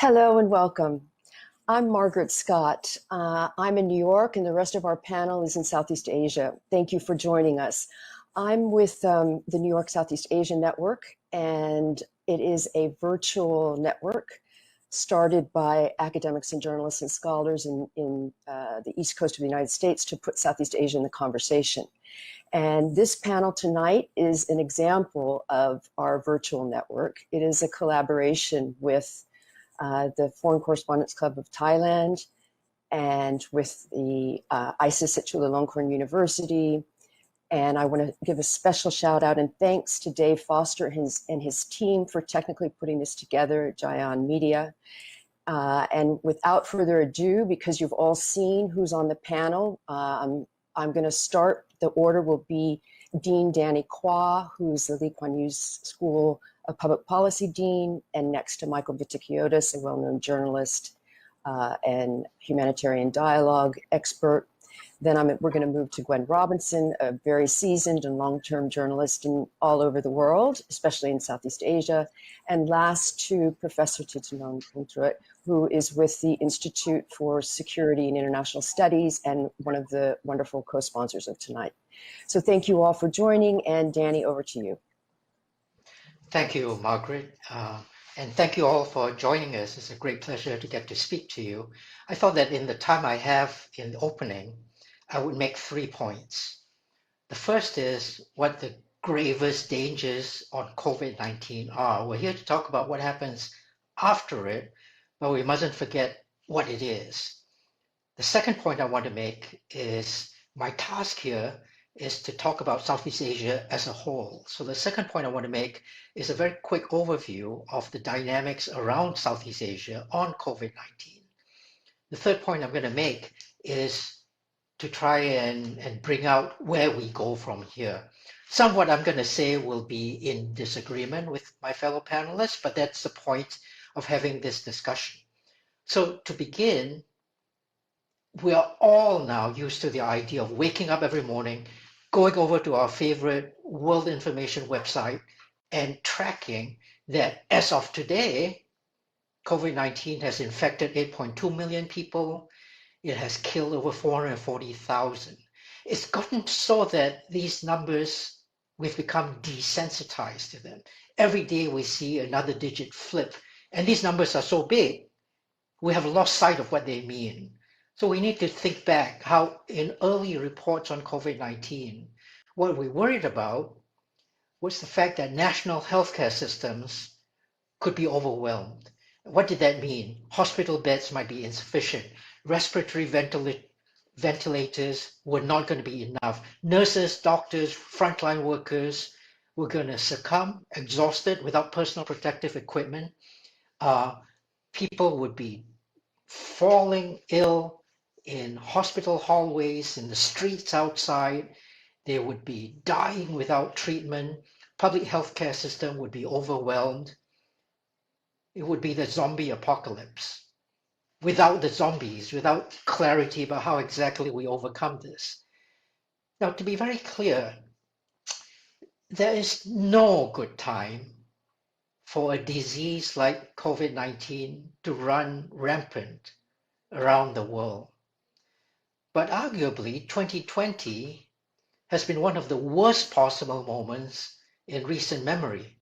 Hello and welcome. I'm Margaret Scott. I'm in New York and the rest of our panel is in Southeast Asia. Thank you for joining us. I'm with the New York Southeast Asian Network, and it is a virtual network started by academics and journalists and scholars in the East Coast of the United States to put Southeast Asia in the conversation. And this panel tonight is an example of our virtual network. It is a collaboration with the Foreign Correspondents Club of Thailand and with the ISIS at Chulalongkorn University. And I want to give a special shout out and thanks to Dave Foster and his team for technically putting this together at Jayan Media. And without further ado, because you've all seen who's on the panel, I'm going to start. The order will be Dean Danny Quah, who's the Lee Kuan Yew's School of Public Policy Dean, and next to Michael Vatikiotis, a well-known journalist and Humanitarian Dialogue expert. Then we're going to move to Gwen Robinson, a very seasoned and long-term journalist all over the world, especially in Southeast Asia. And last to Professor Chulalongkorn, who is with the Institute for Security and International Studies and one of the wonderful co-sponsors of tonight. So thank you all for joining, and Danny, over to you. Thank you, Margaret. And thank you all for joining us. It's a great pleasure to get to speak to you. I thought that in the time I have in the opening, I would make 3 points. The first is what the gravest dangers on COVID-19 are. We're here to talk about what happens after it, but we mustn't forget what it is. The second point I want to make is my task here is to talk about Southeast Asia as a whole. So the second point I want to make is a very quick overview of the dynamics around Southeast Asia on COVID-19. The third point I'm going to make is to try and bring out where we go from here. Some of what I'm going to say will be in disagreement with my fellow panelists, but that's the point of having this discussion. So to begin, we are all now used to the idea of waking up every morning, going over to our favorite world information website and tracking that as of today, COVID-19 has infected 8.2 million people. It has killed over 440,000. It's gotten so that these numbers, we've become desensitized to them. Every day we see another digit flip, and these numbers are so big, we have lost sight of what they mean. So we need to think back how in early reports on COVID-19, what we worried about was the fact that national healthcare systems could be overwhelmed. What did that mean? Hospital beds might be insufficient. Respiratory ventilators were not going to be enough. Nurses, doctors, frontline workers were going to succumb, exhausted, without personal protective equipment. People would be falling ill in hospital hallways, in the streets outside. They would be dying without treatment. Public healthcare system would be overwhelmed. It would be the zombie apocalypse. Without the zombies, without clarity about how exactly we overcome this. Now, to be very clear, there is no good time for a disease like COVID-19 to run rampant around the world. But arguably, 2020 has been one of the worst possible moments in recent memory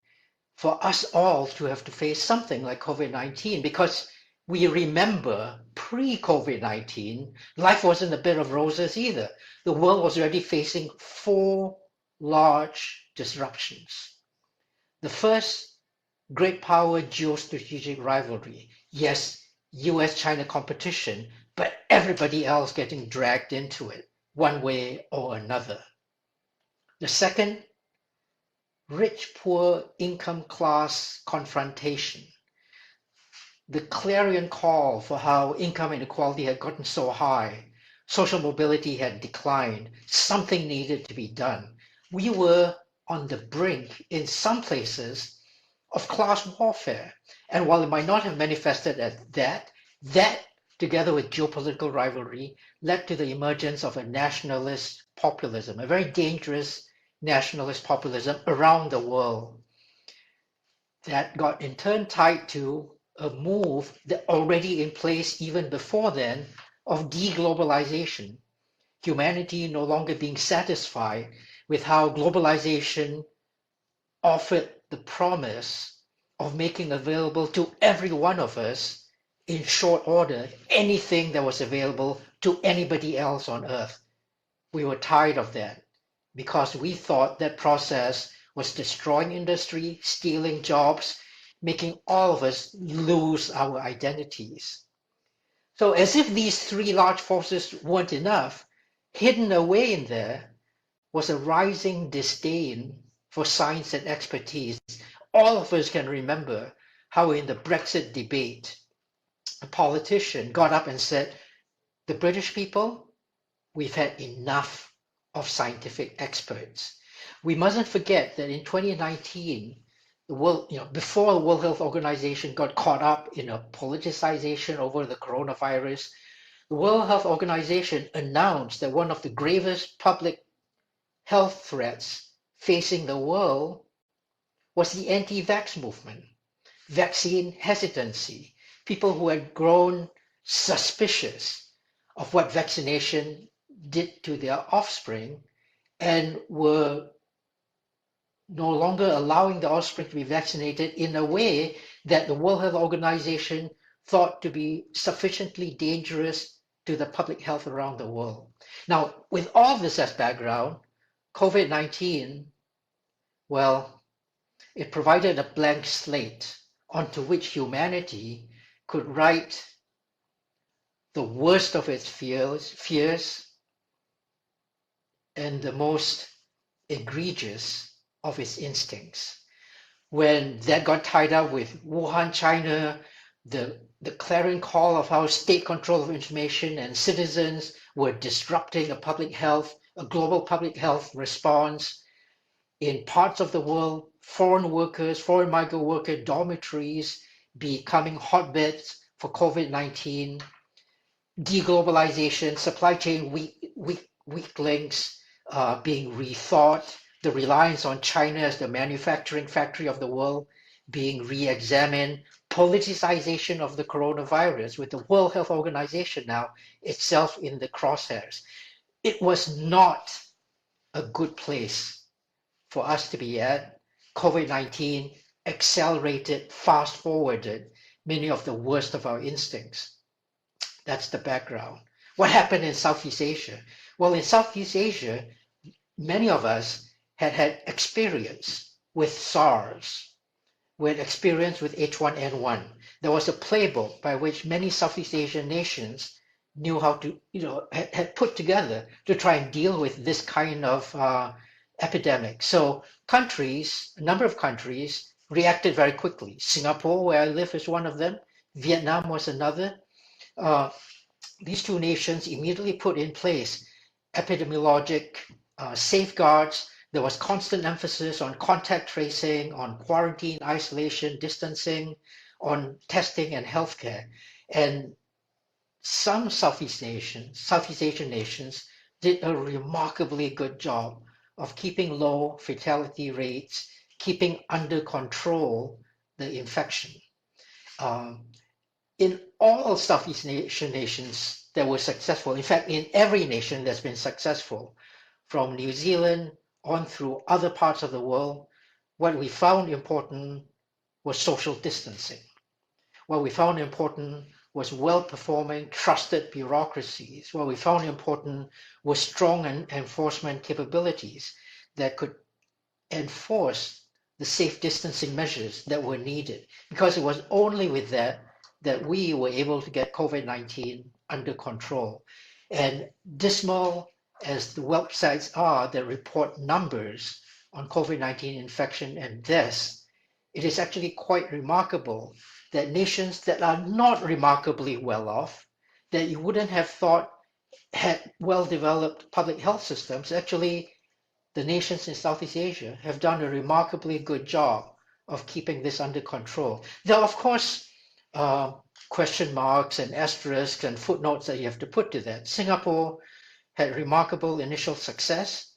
for us all to have to face something like COVID-19, because we remember pre-COVID-19, life wasn't a bed of roses either. The world was already facing 4 large disruptions. The first, great power geostrategic rivalry. Yes, US-China competition, but everybody else getting dragged into it one way or another. The second, rich-poor income class confrontation. The clarion call for how income inequality had gotten so high, social mobility had declined, something needed to be done. We were on the brink, in some places, of class warfare. And while it might not have manifested as that, together with geopolitical rivalry, led to the emergence of a nationalist populism, a very dangerous nationalist populism around the world that got in turn tied to a move that already in place even before then of deglobalization. Humanity no longer being satisfied with how globalization offered the promise of making available to every one of us in short order anything that was available to anybody else on earth. We were tired of that because we thought that process was destroying industry, stealing jobs, making all of us lose our identities. So as if these three large forces weren't enough, hidden away in there was a rising disdain for science and expertise. All of us can remember how in the Brexit debate, a politician got up and said, the British people, we've had enough of scientific experts. We mustn't forget that in 2019, the world, before the World Health Organization got caught up in a politicization over the coronavirus, the World Health Organization announced that one of the gravest public health threats facing the world was the anti-vax movement, vaccine hesitancy, people who had grown suspicious of what vaccination did to their offspring and were no longer allowing the offspring to be vaccinated in a way that the World Health Organization thought to be sufficiently dangerous to the public health around the world. Now, with all this as background, COVID-19, well, it provided a blank slate onto which humanity could write the worst of its fears and the most egregious of its instincts. When that got tied up with Wuhan, China, the clarion call of how state control of information and citizens were disrupting a global public health response in parts of the world, foreign migrant worker dormitories becoming hotbeds for COVID-19, deglobalization, supply chain weak links being rethought, the reliance on China as the manufacturing factory of the world being re-examined, politicization of the coronavirus with the World Health Organization now itself in the crosshairs. It was not a good place for us to be at. COVID-19 accelerated, fast-forwarded many of the worst of our instincts. That's the background. What happened in Southeast Asia? Well, in Southeast Asia, many of us had experience with SARS, with experience with H1N1. There was a playbook by which many Southeast Asian nations knew how to, had put together to try and deal with this kind of epidemic. So a number of countries reacted very quickly. Singapore, where I live, is one of them. Vietnam was another. These two nations immediately put in place epidemiologic safeguards. There was constant emphasis on contact tracing, on quarantine, isolation, distancing, on testing and healthcare. And some Southeast Asian nations did a remarkably good job of keeping low fatality rates, keeping under control the infection. In all Southeast Asian nations that were successful, in fact, in every nation that's been successful, from New Zealand on through other parts of the world, what we found important was social distancing. What we found important was well-performing, trusted bureaucracies. What we found important was strong enforcement capabilities that could enforce the safe distancing measures that were needed. Because it was only with that we were able to get COVID-19 under control. And dismal as the websites are that report numbers on COVID-19 infection and deaths, it is actually quite remarkable that nations that are not remarkably well off, that you wouldn't have thought had well-developed public health systems, actually the nations in Southeast Asia have done a remarkably good job of keeping this under control. There are, of course, question marks and asterisks and footnotes that you have to put to that. Singapore had remarkable initial success,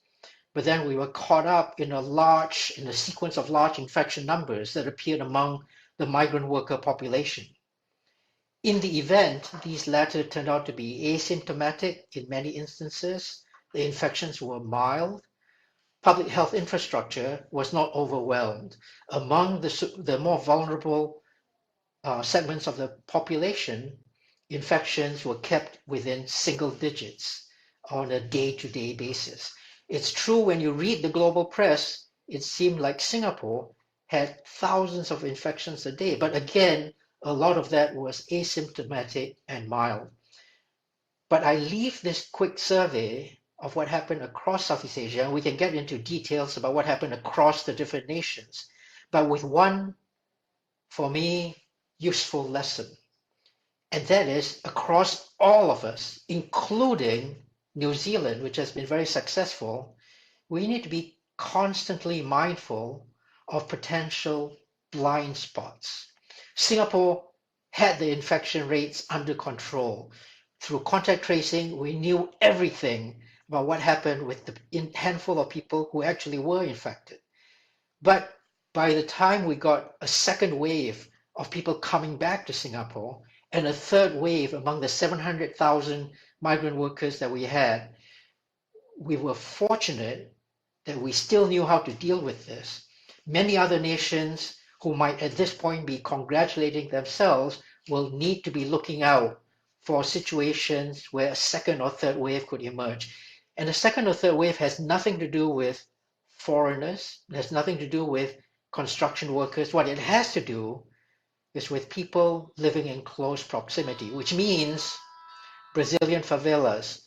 but then we were caught up in a sequence of large infection numbers that appeared among the migrant worker population. In the event, these latter turned out to be asymptomatic in many instances. The infections were mild. Public health infrastructure was not overwhelmed. Among the more vulnerable segments of the population, infections were kept within single digits on a day-to-day basis. It's true when you read the global press, it seemed like Singapore had thousands of infections a day, but again, a lot of that was asymptomatic and mild. But I leave this quick survey of what happened across Southeast Asia, and we can get into details about what happened across the different nations, but with one, for me, useful lesson. And that is across all of us, including New Zealand, which has been very successful, we need to be constantly mindful of potential blind spots. Singapore had the infection rates under control. Through contact tracing, we knew everything about what happened with the handful of people who actually were infected. But by the time we got a second wave of people coming back to Singapore and a third wave among the 700,000 migrant workers that we had, we were fortunate that we still knew how to deal with this. Many other nations who might at this point be congratulating themselves will need to be looking out for situations where a second or third wave could emerge. And the second or third wave has nothing to do with foreigners, it has nothing to do with construction workers. What it has to do is with people living in close proximity, which means Brazilian favelas,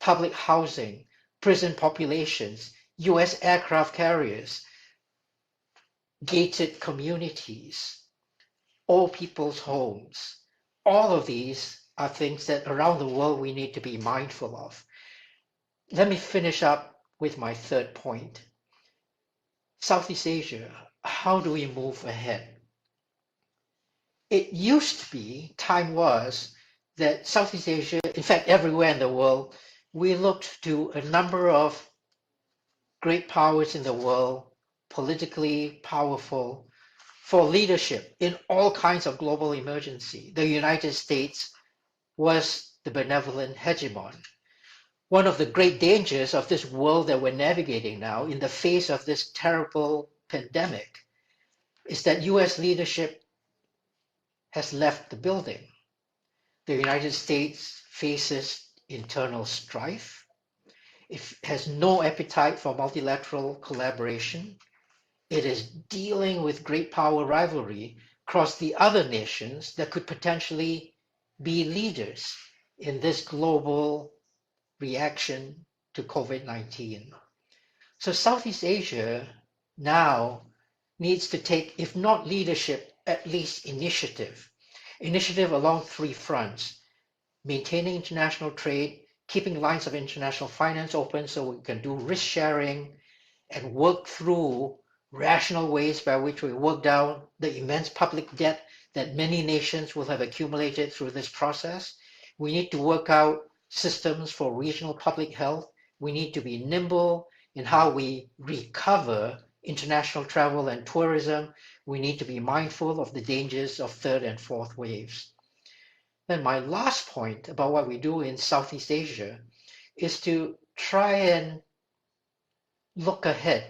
public housing, prison populations, US aircraft carriers, gated communities, old people's homes. All of these are things that around the world we need to be mindful of. Let me finish up with my third point. Southeast Asia, how do we move ahead? It used to be, time was, that Southeast Asia, in fact, everywhere in the world, we looked to a number of great powers in the world, politically powerful, for leadership in all kinds of global emergency. The United States was the benevolent hegemon. One of the great dangers of this world that we're navigating now in the face of this terrible pandemic is that US leadership has left the building. The United States faces internal strife. It has no appetite for multilateral collaboration. It is dealing with great power rivalry across the other nations that could potentially be leaders in this global reaction to COVID-19. So Southeast Asia now needs to take, if not leadership, at least initiative. Initiative along three fronts: maintaining international trade, keeping lines of international finance open so we can do risk sharing and work through rational ways by which we work down the immense public debt that many nations will have accumulated through this process. We need to work out systems for regional public health. We need to be nimble in how we recover international travel and tourism. We need to be mindful of the dangers of third and fourth waves. Then my last point about what we do in Southeast Asia is to try and look ahead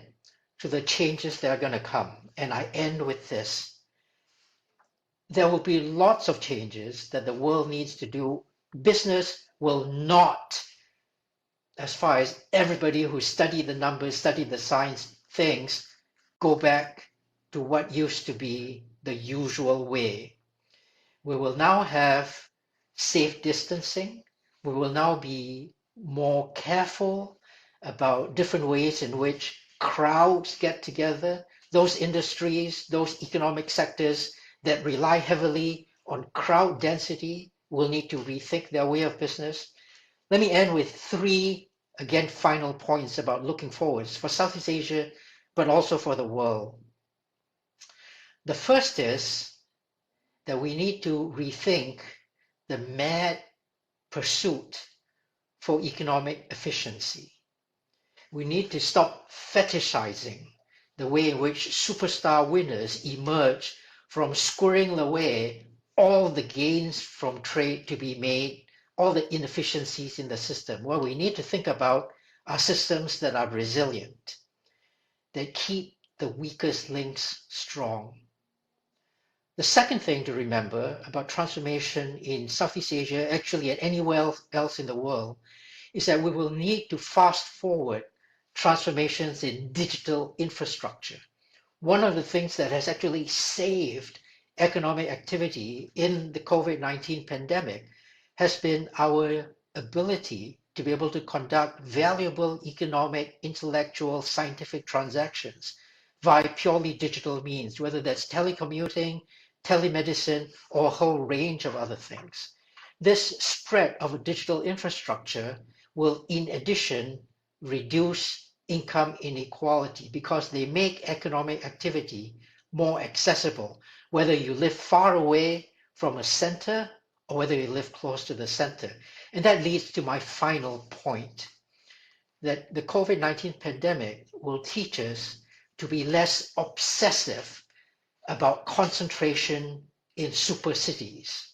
to the changes that are going to come. And I end with this. There will be lots of changes that the world needs to do. Business will not, as far as everybody who studied the numbers, studied the science thinks, go back to what used to be the usual way. We will now have safe distancing. We will now be more careful about different ways in which crowds get together. Those industries, those economic sectors that rely heavily on crowd density will need to rethink their way of business. Let me end with three, again, final points about looking forwards for Southeast Asia, but also for the world. The first is that we need to rethink the mad pursuit for economic efficiency. We need to stop fetishizing the way in which superstar winners emerge from squirreling away all the gains from trade to be made, all the inefficiencies in the system. What we need to think about are systems that are resilient, that keep the weakest links strong. The second thing to remember about transformation in Southeast Asia, actually and anywhere else in the world, is that we will need to fast forward transformations in digital infrastructure. One of the things that has actually saved economic activity in the COVID-19 pandemic has been our ability to be able to conduct valuable economic, intellectual, scientific transactions via purely digital means, whether that's telecommuting, telemedicine, or a whole range of other things. This spread of a digital infrastructure will, in addition, reduce income inequality because they make economic activity more accessible, whether you live far away from a center or whether you live close to the center. And that leads to my final point, that the COVID-19 pandemic will teach us to be less obsessive about concentration in super cities.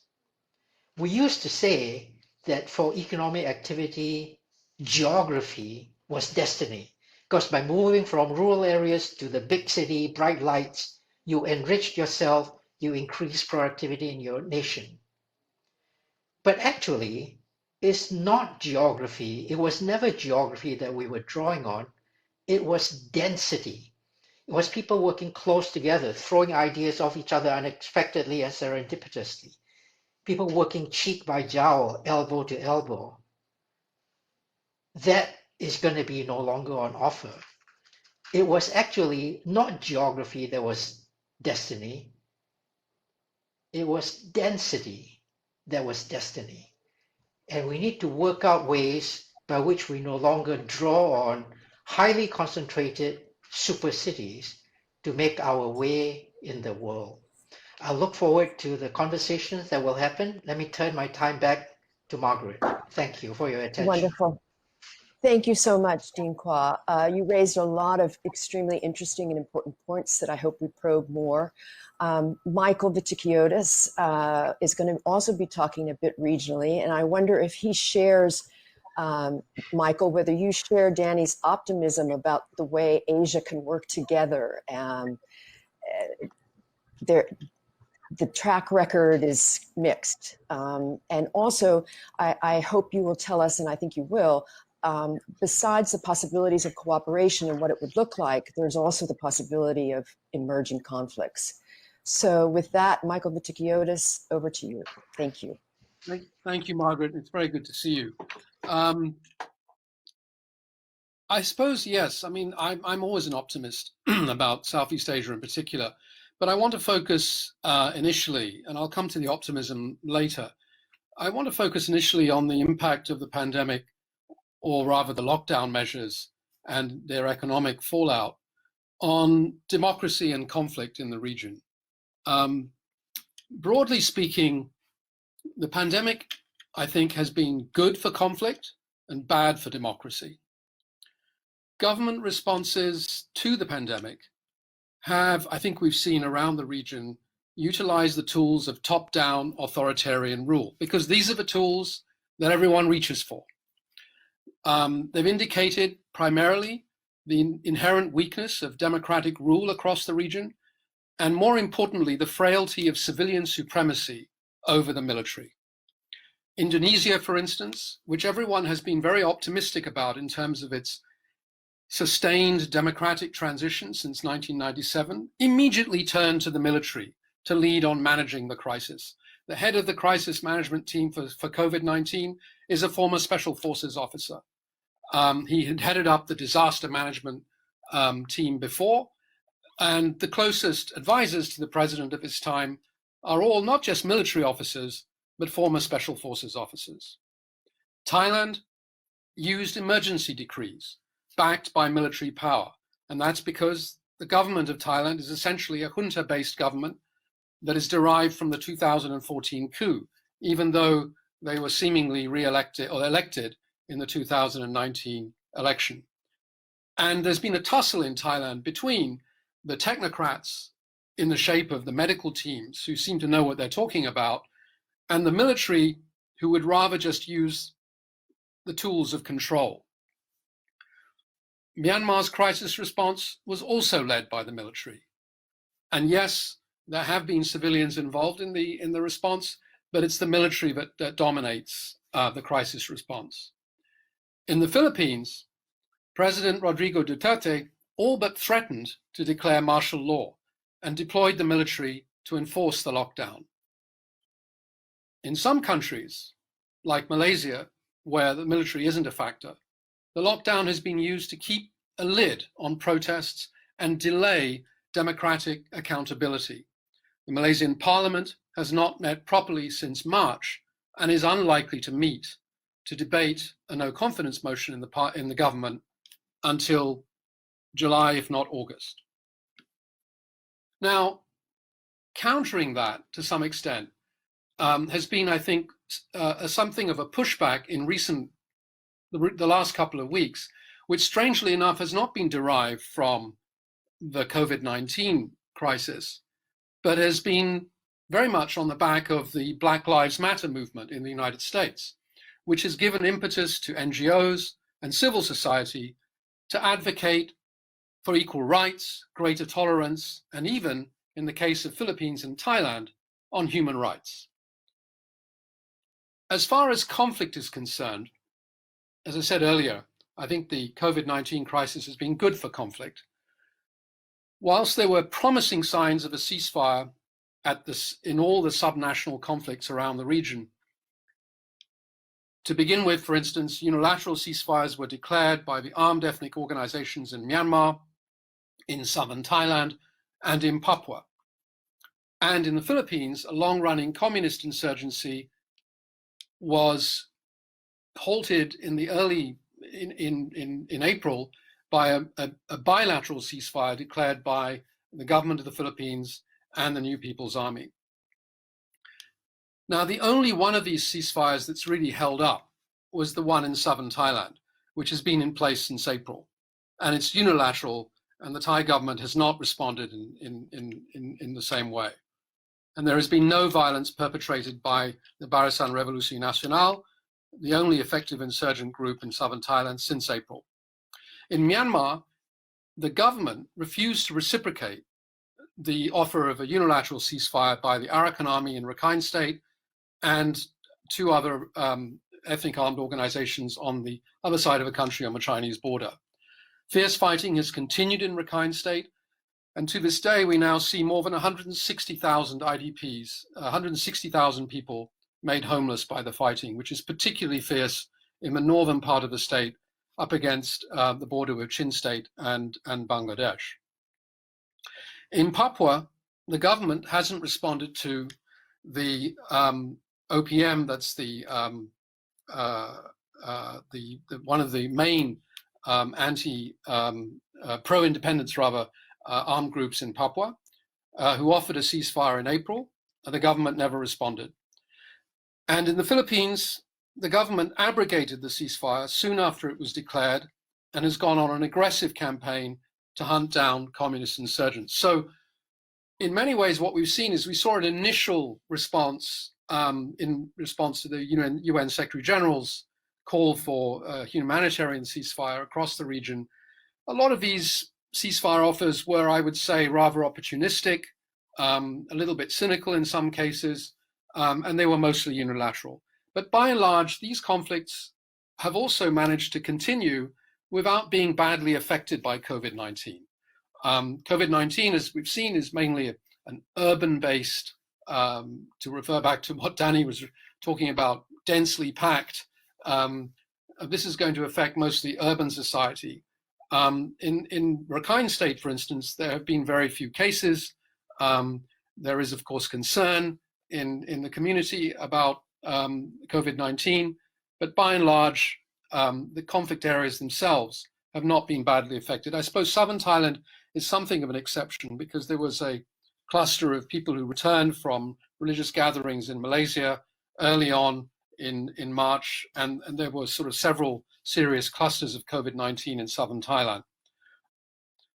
We used to say that for economic activity, geography was destiny, because by moving from rural areas to the big city, bright lights, you enriched yourself, you increased productivity in your nation. But actually, it's not geography. It was never geography that we were drawing on. It was density. It was people working close together, throwing ideas off each other unexpectedly and serendipitously. People working cheek by jowl, elbow to elbow. That is going to be no longer on offer. It was actually not geography that was destiny. It was density that was destiny. And we need to work out ways by which we no longer draw on highly concentrated super cities to make our way in the world. I look forward to the conversations that will happen. Let me turn my time back to Margaret. Thank you for your attention. Wonderful. Thank you so much, Dean Quah. You raised a lot of extremely interesting and important points that I hope we probe more. Michael Vatikiotis is going to also be talking a bit regionally, and I wonder if he shares, Michael, whether you share Danny's optimism about the way Asia can work together. The track record is mixed. And also, I hope you will tell us, and I think you will, besides the possibilities of cooperation and what it would look like, there's also the possibility of emerging conflicts. So with that, Michael Vatikiotis, over to you. Thank you. Thank you, Margaret. It's very good to see you. I suppose, yes, I mean, I'm always an optimist about Southeast Asia in particular, but I want to focus initially, and I'll come to the optimism later. I want to focus initially on the impact of the pandemic, or rather the lockdown measures and their economic fallout on democracy and conflict in the region. Broadly speaking, the pandemic, I think, has been good for conflict and bad for democracy. Government responses to the pandemic have, I think we've seen around the region, utilized the tools of top-down authoritarian rule, because these are the tools that everyone reaches for. They've indicated primarily the inherent weakness of democratic rule across the region, and more importantly, the frailty of civilian supremacy over the military. Indonesia, for instance, which everyone has been very optimistic about in terms of its sustained democratic transition since 1997, immediately turned to the military to lead on managing the crisis. The head of the crisis management team for COVID-19 is a former special forces officer. He had headed up the disaster management team before, and the closest advisors to the president of his time are all not just military officers, but former special forces officers. Thailand used emergency decrees backed by military power, and that's because the government of Thailand is essentially a junta-based government that is derived from the 2014 coup, even though they were seemingly re-elected or elected in the 2019 election. And there's been a tussle in Thailand between the technocrats in the shape of the medical teams who seem to know what they're talking about, and the military who would rather just use the tools of control. Myanmar's crisis response was also led by the military. And yes, there have been civilians involved in the response, but it's the military that dominates the crisis response. In the Philippines, President Rodrigo Duterte all but threatened to declare martial law and deployed the military to enforce the lockdown. In some countries, like Malaysia, where the military isn't a factor, the lockdown has been used to keep a lid on protests and delay democratic accountability. The Malaysian parliament has not met properly since March and is unlikely to meet to debate a no confidence motion in the government until July, if not August. Now, countering that to some extent has been, I think, something of a pushback in the last couple of weeks, which strangely enough has not been derived from the COVID-19 crisis, but has been very much on the back of the Black Lives Matter movement in the United States, which has given impetus to NGOs and civil society to advocate for equal rights, greater tolerance, and even, in the case of Philippines and Thailand, on human rights. As far as conflict is concerned, as I said earlier, I think the COVID-19 crisis has been good for conflict. Whilst there were promising signs of a ceasefire in all the subnational conflicts around the region, to begin with, for instance, unilateral ceasefires were declared by the armed ethnic organizations in Myanmar, in southern Thailand, and in Papua. And in the Philippines, a long-running communist insurgency was halted in April by a bilateral ceasefire declared by the government of the Philippines and the New People's Army. Now, the only one of these ceasefires that's really held up was the one in southern Thailand, which has been in place since April. And it's unilateral, and the Thai government has not responded in the same way. And there has been no violence perpetrated by the Barisan Revolusi Nasional, the only effective insurgent group in southern Thailand since April. In Myanmar, the government refused to reciprocate the offer of a unilateral ceasefire by the Arakan Army in Rakhine State and two other ethnic armed organizations on the other side of the country on the Chinese border. Fierce fighting has continued in Rakhine State, and to this day we now see more than 160,000 IDPs, 160,000 people made homeless by the fighting, which is particularly fierce in the northern part of the state up against the border with Chin State and Bangladesh. In Papua, the government hasn't responded to the OPM, that's one of the main pro-independence armed groups in Papua, who offered a ceasefire in April, and the government never responded. And in the Philippines, the government abrogated the ceasefire soon after it was declared and has gone on an aggressive campaign to hunt down communist insurgents. So in many ways, what we've seen is we saw an initial response in response to the UN Secretary General's call for a humanitarian ceasefire across the region. A lot of these ceasefire offers were, I would say, rather opportunistic, a little bit cynical in some cases, and they were mostly unilateral. But by and large, these conflicts have also managed to continue without being badly affected by COVID-19. COVID-19, as we've seen, is mainly an urban-based, to refer back to what Danny was talking about, densely packed. This is going to affect mostly urban society. In Rakhine State, for instance, there have been very few cases. There is, of course, concern in the community about COVID-19, but by and large, the conflict areas themselves have not been badly affected. I suppose southern Thailand is something of an exception because there was a cluster of people who returned from religious gatherings in Malaysia early on in March, and there were sort of several serious clusters of COVID-19 in southern Thailand.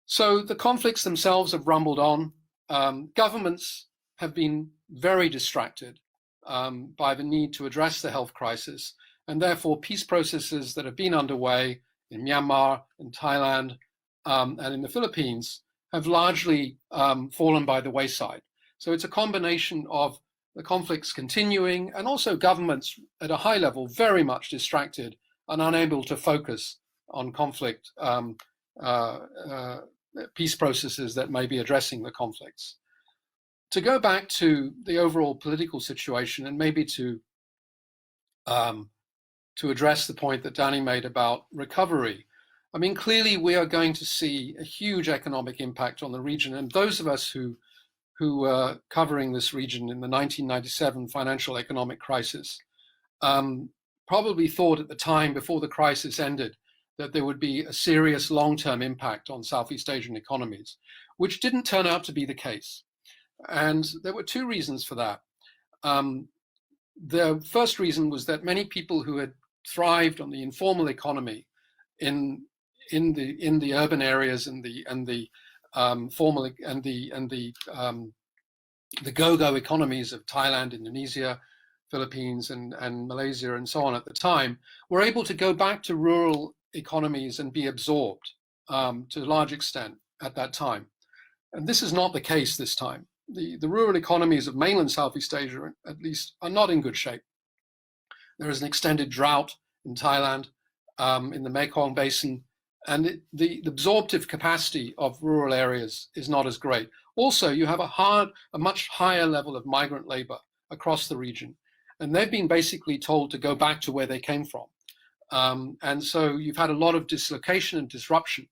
So the conflicts themselves have rumbled on. governments have been very distracted by the need to address the health crisis, and therefore peace processes that have been underway in Myanmar, in Thailand, and in the Philippines have largely fallen by the wayside. So it's a combination of the conflicts continuing and also governments at a high level very much distracted and unable to focus on conflict peace processes that may be addressing the conflicts. To go back to the overall political situation and maybe to address the point that Danny made about recovery, I mean, clearly we are going to see a huge economic impact on the region, and those of us who were covering this region in the 1997 financial economic crisis probably thought at the time before the crisis ended that there would be a serious long-term impact on Southeast Asian economies, which didn't turn out to be the case. And there were two reasons for that. The first reason was that many people who had thrived on the informal economy in the urban areas and the formal and the go-go economies of Thailand, Indonesia, Philippines, and Malaysia, and so on at the time, were able to go back to rural economies and be absorbed to a large extent at that time. And this is not the case this time. The rural economies of mainland Southeast Asia, at least, are not in good shape. There is an extended drought in Thailand, in the Mekong Basin, and the absorptive capacity of rural areas is not as great. Also, you have a much higher level of migrant labor across the region, and they've been basically told to go back to where they came from. And so you've had a lot of dislocation and disruption.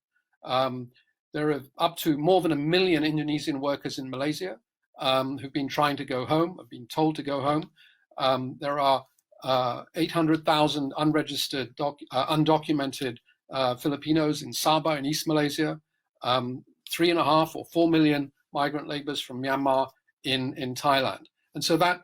There are up to more than 1 million Indonesian workers in Malaysia who've been trying to go home, have been told to go home. There are 800,000 unregistered, undocumented Filipinos in Sabah in East Malaysia, 3.5 or 4 million migrant laborers from Myanmar in Thailand. And so that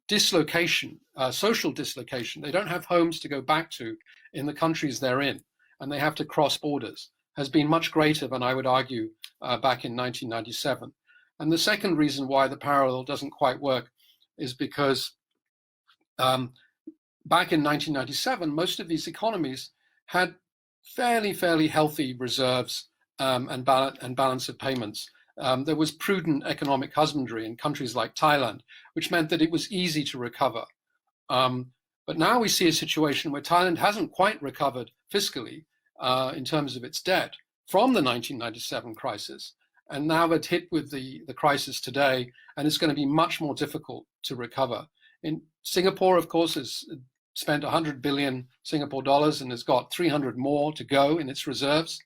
dislocation, social dislocation, they don't have homes to go back to in the countries they're in, and they have to cross borders, has been much greater than I would argue back in 1997. And the second reason why the parallel doesn't quite work is because back in 1997, most of these economies had fairly healthy reserves and balance of payments. There was prudent economic husbandry in countries like Thailand, which meant that it was easy to recover. But now we see a situation where Thailand hasn't quite recovered fiscally in terms of its debt from the 1997 crisis. And now it's hit with the crisis today, and it's going to be much more difficult to recover. In Singapore, of course, has spent 100 billion Singapore dollars and has got 300 more to go in its reserves.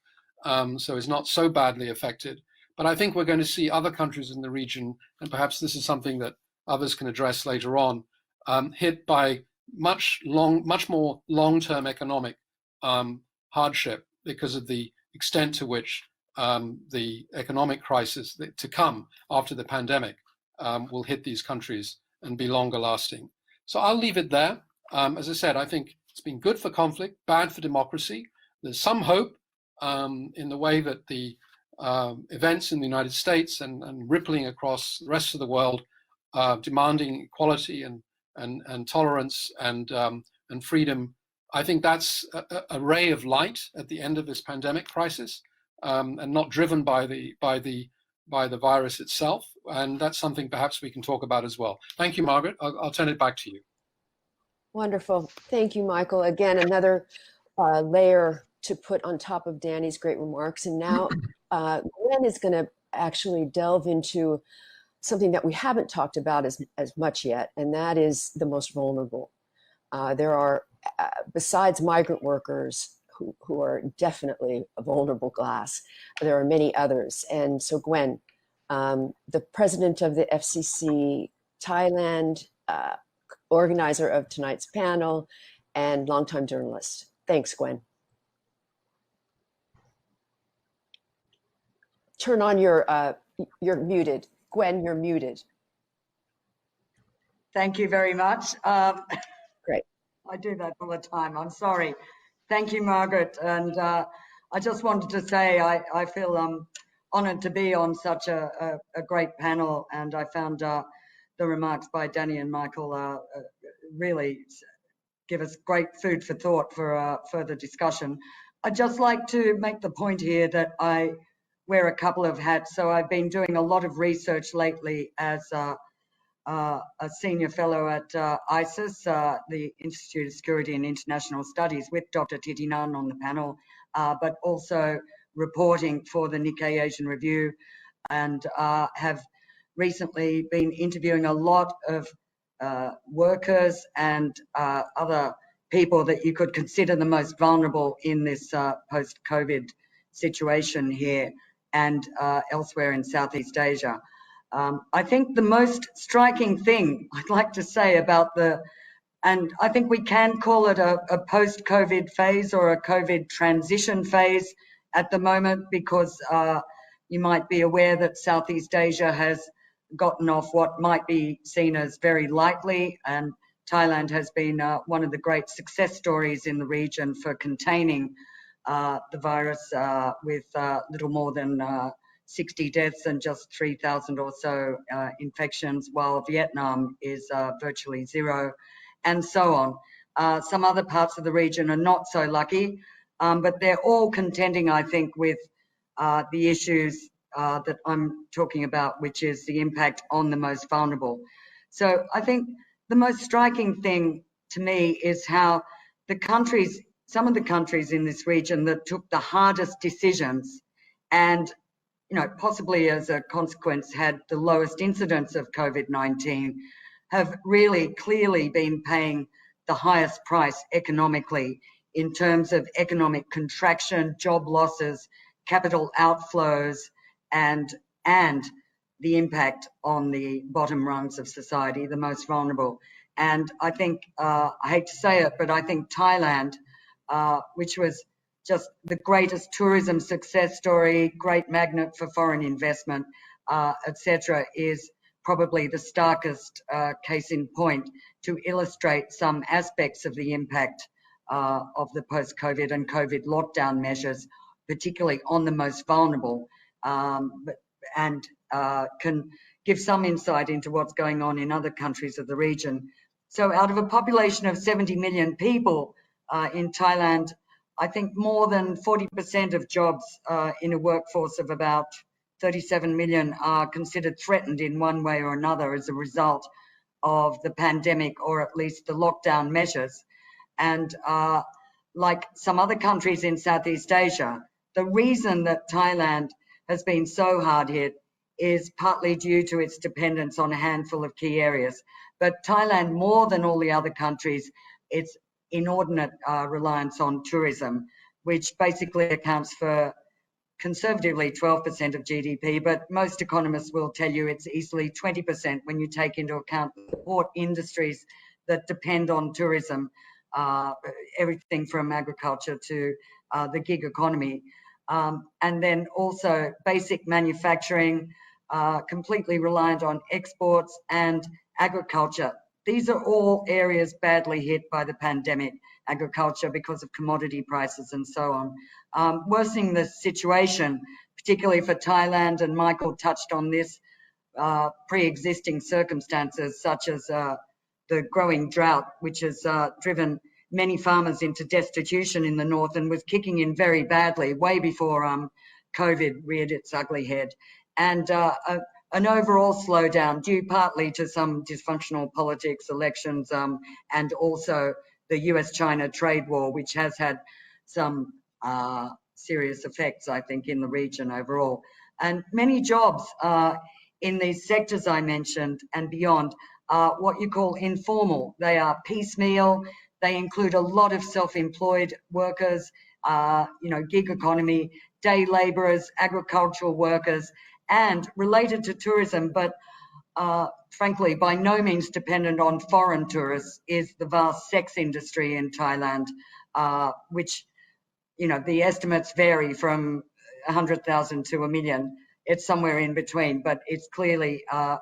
So it's not so badly affected. But I think we're going to see other countries in the region, and perhaps this is something that others can address later on, hit by much more long-term economic hardship because of the extent to which the economic crisis to come after the pandemic will hit these countries and be longer lasting. So I'll leave it there. As I said, I think it's been good for conflict, bad for democracy. There's some hope in the way that the events in the United States and rippling across the rest of the world, demanding equality and tolerance and freedom. I think that's a ray of light at the end of this pandemic crisis, and not driven by the virus itself. And that's something perhaps we can talk about as well. Thank you, Margaret. I'll turn it back to you. Wonderful. Thank you, Michael. Again, another layer to put on top of Danny's great remarks. And now Gwen is going to actually delve into something that we haven't talked about as much yet, and that is the most vulnerable. There are, besides migrant workers who are definitely a vulnerable class, there are many others. And so Gwen, the president of the FCC Thailand, organizer of tonight's panel, and longtime journalist. Thanks, Gwen. Turn on you're muted. Gwen, you're muted. Thank you very much. Great. I do that all the time. I'm sorry. Thank you, Margaret. And I just wanted to say I feel honoured to be on such a great panel, and I found the remarks by Danny and Michael really give us great food for thought for further discussion. I'd just like to make the point here that I wear a couple of hats. So I've been doing a lot of research lately as a senior fellow at ISIS, the Institute of Security and International Studies, with Dr. Titinan on the panel, but also reporting for the Nikkei Asian Review, and have recently been interviewing a lot of workers and other people that you could consider the most vulnerable in this post-COVID situation here and elsewhere in Southeast Asia. I think the most striking thing I'd like to say about and I think we can call it a post-COVID phase or a COVID transition phase at the moment, because you might be aware that Southeast Asia has gotten off what might be seen as very lightly, and Thailand has been one of the great success stories in the region for containing the virus with little more than 60 deaths and just 3,000 or so infections, while Vietnam is virtually zero, and so on. Some other parts of the region are not so lucky, but they're all contending, I think, with the issues that I'm talking about, which is the impact on the most vulnerable. So I think the most striking thing to me is how the countries, some of the countries in this region that took the hardest decisions and, you know, possibly as a consequence had the lowest incidence of COVID-19, have really clearly been paying the highest price economically in terms of economic contraction, job losses, capital outflows, and the impact on the bottom rungs of society, the most vulnerable. And I think, I hate to say it, but I think Thailand, which was just the greatest tourism success story, great magnet for foreign investment, etc., is probably the starkest case in point to illustrate some aspects of the impact of the post-COVID and COVID lockdown measures, particularly on the most vulnerable, and can give some insight into what's going on in other countries of the region. So out of a population of 70 million people in Thailand, I think more than 40% of jobs in a workforce of about 37 million are considered threatened in one way or another as a result of the pandemic, or at least the lockdown measures. And like some other countries in Southeast Asia, the reason that Thailand has been so hard hit is partly due to its dependence on a handful of key areas. But Thailand, more than all the other countries, its inordinate reliance on tourism, which basically accounts for conservatively 12% of GDP, but most economists will tell you it's easily 20% when you take into account the support industries that depend on tourism, everything from agriculture to the gig economy. And then also basic manufacturing, completely reliant on exports, and agriculture. These are all areas badly hit by the pandemic, agriculture because of commodity prices and so on. Worsening the situation, particularly for Thailand, and Michael touched on this, pre-existing circumstances such as the growing drought, which has driven many farmers into destitution in the north and was kicking in very badly way before COVID reared its ugly head. And an overall slowdown due partly to some dysfunctional politics, elections, and also the US-China trade war, which has had some serious effects, I think, in the region overall. And many jobs in these sectors I mentioned and beyond are what you call informal. They are piecemeal. They include a lot of self-employed workers, gig economy, day labourers, agricultural workers, and related to tourism, but frankly, by no means dependent on foreign tourists, is the vast sex industry in Thailand, which, the estimates vary from 100,000 to 1 million. It's somewhere in between, but it's clearly a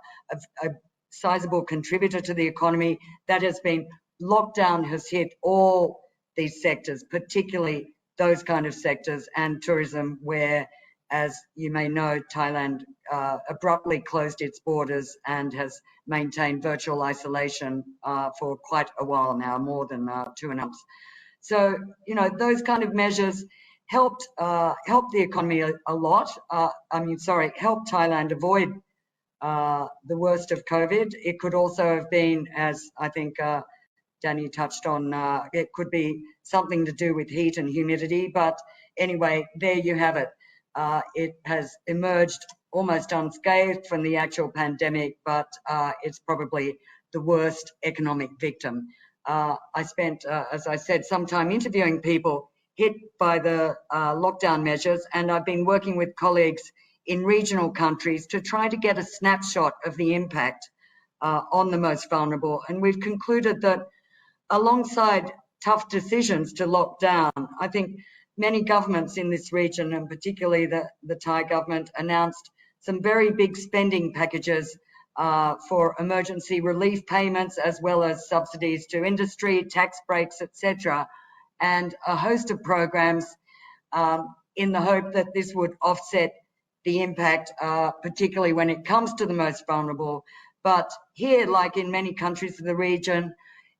sizable contributor to the economy that has been lockdown has hit all these sectors, particularly those kind of sectors and tourism where as you may know, Thailand abruptly closed its borders and has maintained virtual isolation for quite a while now, more than 2.5 months. So, you know, those kind of measures helped the economy a lot. Helped Thailand avoid the worst of COVID. It could also have been, as I think Danny touched on, it could be something to do with heat and humidity. But anyway, there you have it. It has emerged almost unscathed from the actual pandemic, but it's probably the worst economic victim. I spent, as I said, some time interviewing people hit by the lockdown measures, and I've been working with colleagues in regional countries to try to get a snapshot of the impact on the most vulnerable. And we've concluded that alongside tough decisions to lock down, I think many governments in this region, and particularly the Thai government, announced some very big spending packages for emergency relief payments, as well as subsidies to industry, tax breaks, etc., and a host of programs in the hope that this would offset the impact, particularly when it comes to the most vulnerable. But here, like in many countries of the region,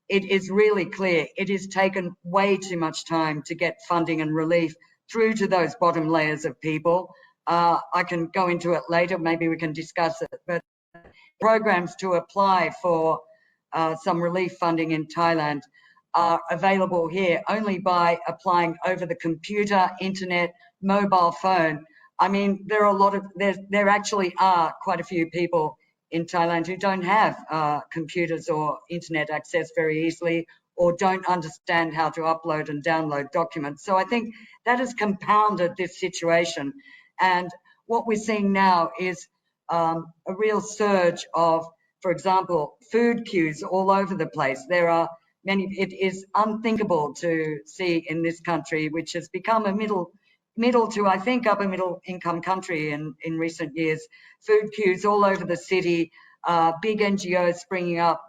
it is really clear it has taken way too much time to get funding and relief through to those bottom layers of people. I can go into it later, maybe we can discuss it, but programs to apply for some relief funding in Thailand are available here only by applying over the computer, internet, mobile phone. I mean, there actually are quite a few people in Thailand who don't have computers or internet access very easily, or don't understand how to upload and download documents. So I think that has compounded this situation. And what we're seeing now is a real surge of, for example, food queues all over the place. There are many. It is unthinkable to see in this country, which has become a middle to, I think, upper middle income country in recent years, food queues all over the city, big NGOs springing up,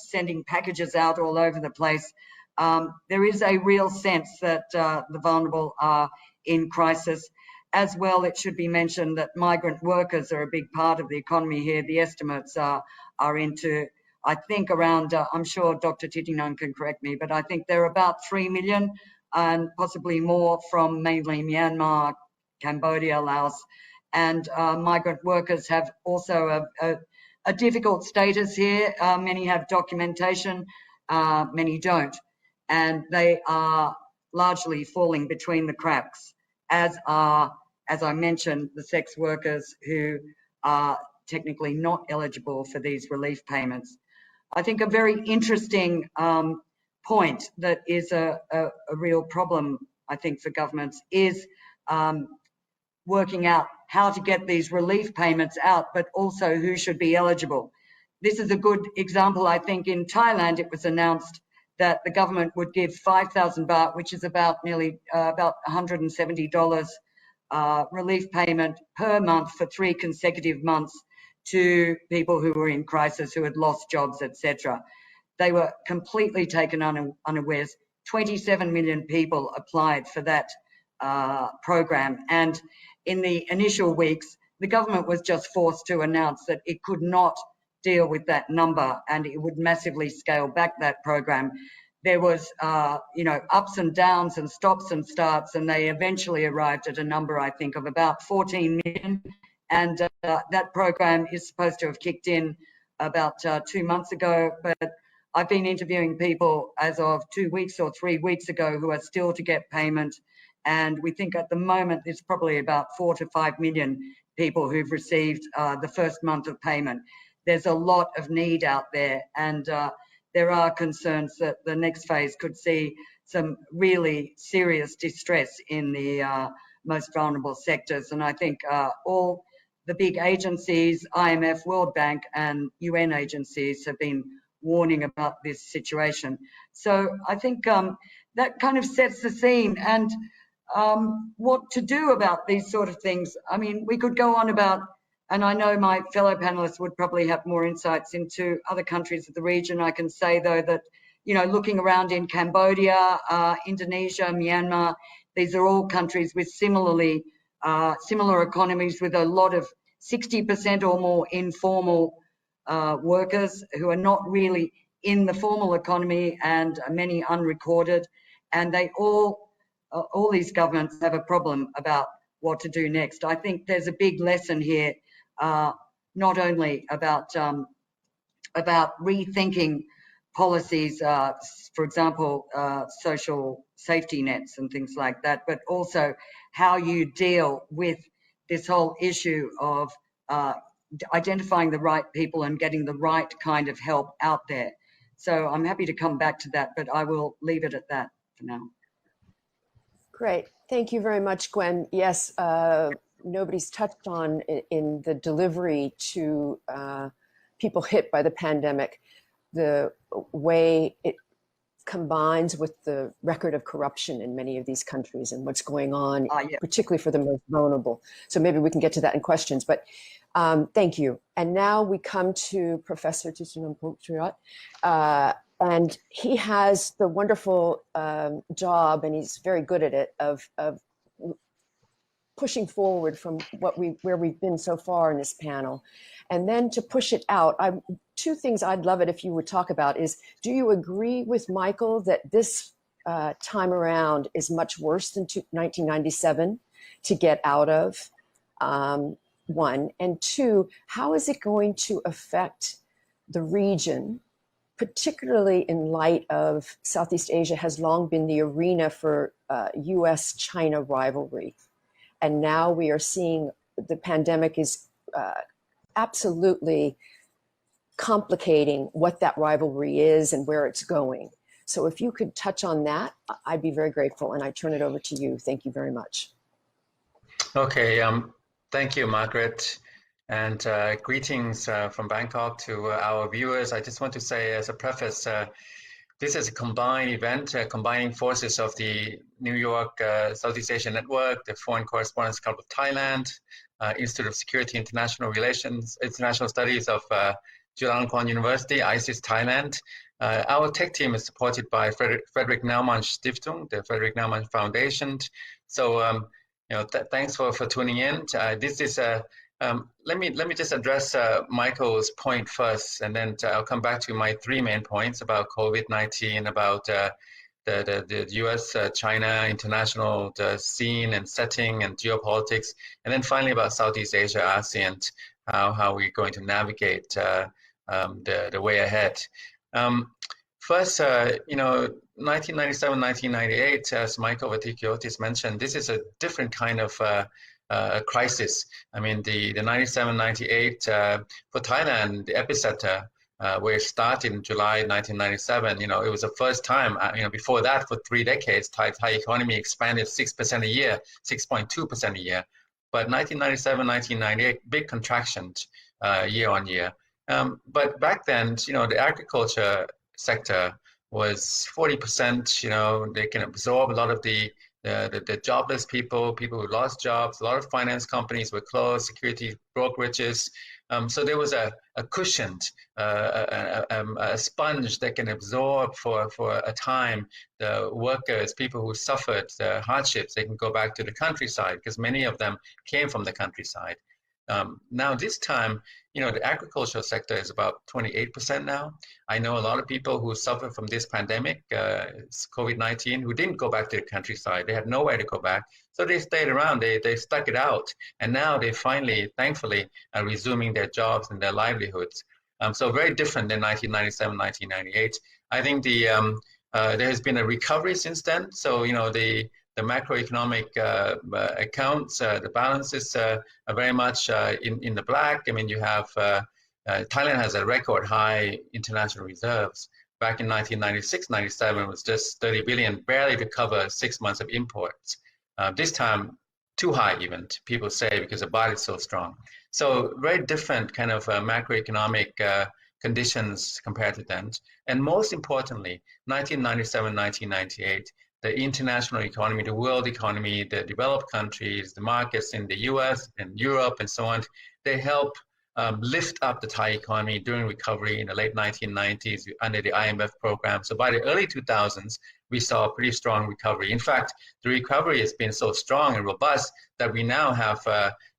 sending packages out all over the place. There is a real sense that the vulnerable are in crisis. As well, it should be mentioned that migrant workers are a big part of the economy here. The estimates are into, I think, around, I'm sure Dr. Titinan can correct me, but I think there are about 3 million and possibly more from mainly Myanmar, Cambodia, Laos. And migrant workers have also a difficult status here. Many have documentation, many don't. And they are largely falling between the cracks, as are, as I mentioned, the sex workers who are technically not eligible for these relief payments. I think a very interesting point that is a real problem, I think, for governments is working out how to get these relief payments out, but also who should be eligible. This is a good example. I think in Thailand it was announced that the government would give 5,000 baht, which is about nearly about $170 relief payment per month for 3 consecutive months to people who were in crisis, who had lost jobs, etc. They were completely taken unawares. 27 million people applied for that program. And in the initial weeks, the government was just forced to announce that it could not deal with that number and it would massively scale back that program. There was, ups and downs and stops and starts, and they eventually arrived at a number, I think, of about 14 million. And that program is supposed to have kicked in about 2 months ago, but I've been interviewing people as of 2 weeks or 3 weeks ago who are still to get payment. And we think at the moment there's probably about 4 to 5 million people who've received the first month of payment. There's a lot of need out there, and there are concerns that the next phase could see some really serious distress in the most vulnerable sectors. And I think all the big agencies, IMF, World Bank, and UN agencies have been warning about this situation. So I think that kind of sets the scene. And what to do about these sort of things. I mean, we could go on about, and I know my fellow panelists would probably have more insights into other countries of the region. I can say, though, that, looking around in Cambodia, Indonesia, Myanmar, these are all countries with similarly similar economies with a lot of 60% or more informal workers who are not really in the formal economy, and many unrecorded. And they all these governments have a problem about what to do next. I think there's a big lesson here, not only about rethinking policies, for example, social safety nets and things like that, but also how you deal with this whole issue of identifying the right people and getting the right kind of help out there. So I'm happy to come back to that, but I will leave it at that for now. Great. Thank you very much, Gwen. Yes, nobody's touched on in the delivery to people hit by the pandemic, the way it combines with the record of corruption in many of these countries and what's going on, particularly for the most vulnerable. So maybe we can get to that in questions, but thank you. And now we come to Professor Chulalongkorn, and he has the wonderful job, and he's very good at it, of pushing forward from where we've been so far in this panel. And then to push it out, two things I'd love it if you would talk about is, do you agree with Michael that this time around is much worse than 1997 to get out of? One. And two, how is it going to affect the region, particularly in light of Southeast Asia has long been the arena for US-China rivalry. And now we are seeing the pandemic is absolutely complicating what that rivalry is and where it's going. So if you could touch on that, I'd be very grateful. And I turn it over to you. Thank you very much. Okay. Thank you, Margaret. And greetings from Bangkok to our viewers. I just want to say as a preface, this is a combined event, combining forces of the New York Southeast Asia Network, the Foreign Correspondents Club of Thailand, Institute of Security International Studies of Chulalongkorn University, ISIS Thailand. Our tech team is supported by Frederick Naumann Stiftung, the Frederick Naumann Foundation. So, thanks for tuning in. This is let me just address Michael's point first, and then I'll come back to my three main points about COVID-19, about the US-China international scene and setting and geopolitics, and then finally about Southeast Asia, ASEAN, how we're going to navigate the way ahead. First, 1997, 1998, as Michael Vatikiotis mentioned, this is a different kind of crisis. I mean, the 97, 98 for Thailand, the epicenter, where it started in July 1997, it was the first time, before that, for 3 decades, Thai economy expanded 6% a year, 6.2% a year. But 1997, 1998, big contraction year on year. But back then, the agriculture sector was 40%, they can absorb a lot of the jobless people who lost jobs. A lot of finance companies were closed, security brokerages. So there was a cushioned, a sponge that can absorb for a time the workers, people who suffered the hardships. They can go back to the countryside because many of them came from the countryside. Now this time, the agricultural sector is about 28% now. I know a lot of people who suffer from this pandemic, COVID-19, who didn't go back to the countryside. They had nowhere to go back. So they stayed around, they stuck it out. And now they finally, thankfully, are resuming their jobs and their livelihoods. So very different than 1997, 1998. I think there has been a recovery since then. So, the macroeconomic accounts, the balances are very much in the black. I mean, you have, Thailand has a record high international reserves. Back in 1996, 97, it was just 30 billion, barely to cover 6 months of imports. This time, too high even, people say, because the baht is so strong. So very different kind of macroeconomic conditions compared to then. And most importantly, 1997, 1998, the international economy, the world economy, the developed countries, the markets in the US and Europe and so on, they help lift up the Thai economy during recovery in the late 1990s under the IMF program. So by the early 2000s, we saw a pretty strong recovery. In fact, the recovery has been so strong and robust that we now have,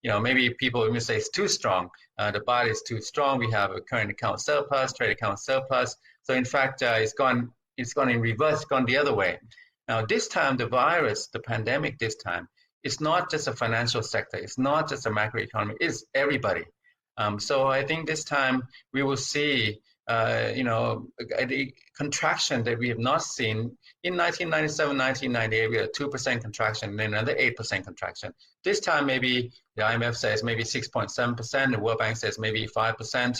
maybe people will say it's too strong. The baht is too strong. We have a current account surplus, trade account surplus. So in fact, it's gone in reverse, it's gone the other way. Now, this time, the virus, the pandemic this time, it's not just a financial sector. It's not just a macroeconomy. It's everybody. So I think this time we will see, a contraction that we have not seen. In 1997, 1998, we had a 2% contraction and then another 8% contraction. This time, maybe the IMF says maybe 6.7%, the World Bank says maybe 5%,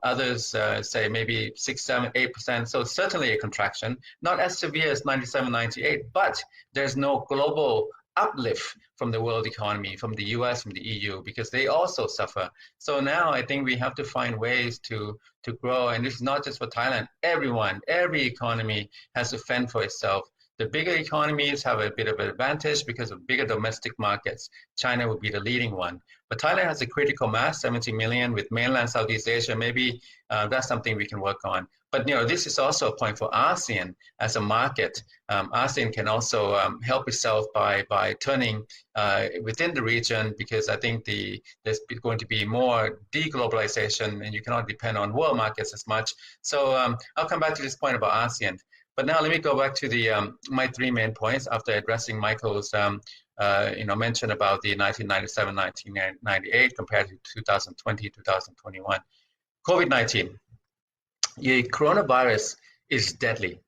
others say maybe 6, 7, 8%. So certainly a contraction, not as severe as 97, 98, but there's no global uplift from the world economy, from the US, from the EU, because they also suffer. So now I think we have to find ways to grow. And this is not just for Thailand. Every economy has to fend for itself. The bigger economies have a bit of an advantage because of bigger domestic markets. China would be the leading one. But Thailand has a critical mass, 70 million, with mainland Southeast Asia. Maybe that's something we can work on. But this is also a point for ASEAN as a market. ASEAN can also help itself by turning within the region, because I think there's going to be more deglobalization, and you cannot depend on world markets as much. So I'll come back to this point about ASEAN. But now let me go back to the my three main points after addressing Michael's mention about the 1997, 1998 compared to 2020, 2021. COVID-19. The coronavirus is deadly.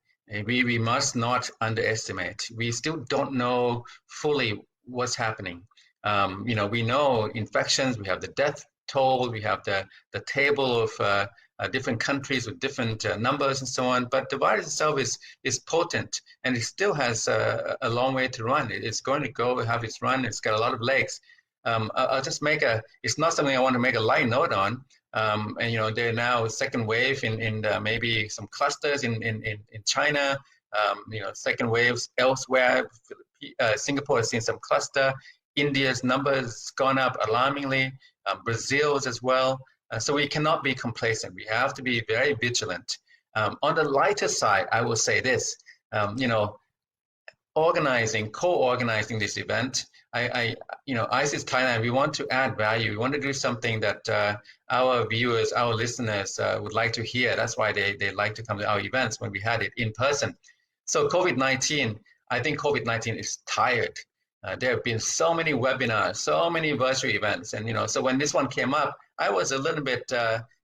We must not underestimate. We still don't know fully what's happening. We know infections, we have the death toll, we have the table of different countries with different numbers and so on, but the virus itself is potent, and it still has a long way to run. It's going to have its run. It's got a lot of legs. I'll just it's not something I want to make a light note on. There are now a second wave in maybe some clusters in China, second waves elsewhere. Singapore has seen some cluster. India's numbers gone up alarmingly, Brazil's as well. So we cannot be complacent. We have to be very vigilant. On the lighter side, I will say this, co-organizing this event, ISIS Thailand, we want to add value. We want to do something that our viewers, our listeners would like to hear. That's why they like to come to our events when we had it in person. So COVID-19, I think COVID-19 is tired. There have been so many webinars, so many virtual events. And, so when this one came up, I was a little bit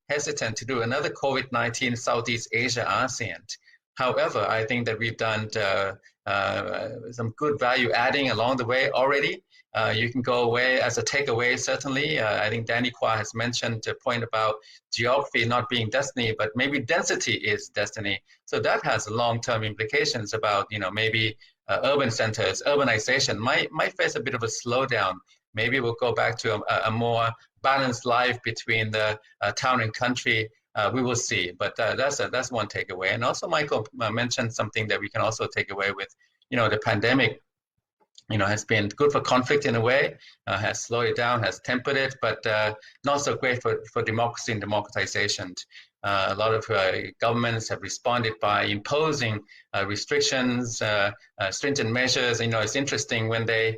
hesitant to do another COVID-19 Southeast Asia ASEAN. However, I think that we've done some good value adding along the way already. You can go away as a takeaway, certainly. I think Danny Quah has mentioned a point about geography not being destiny, but maybe density is destiny. So that has long-term implications about, maybe urban centers, urbanization might face a bit of a slowdown. Maybe we'll go back to a more balanced life between the town and country. We will see, but that's one takeaway. And also Michael mentioned something that we can also take away with, the pandemic, has been good for conflict in a way, has slowed it down, has tempered it, but not so great for democracy and democratization. A lot of governments have responded by imposing restrictions, stringent measures. It's interesting when the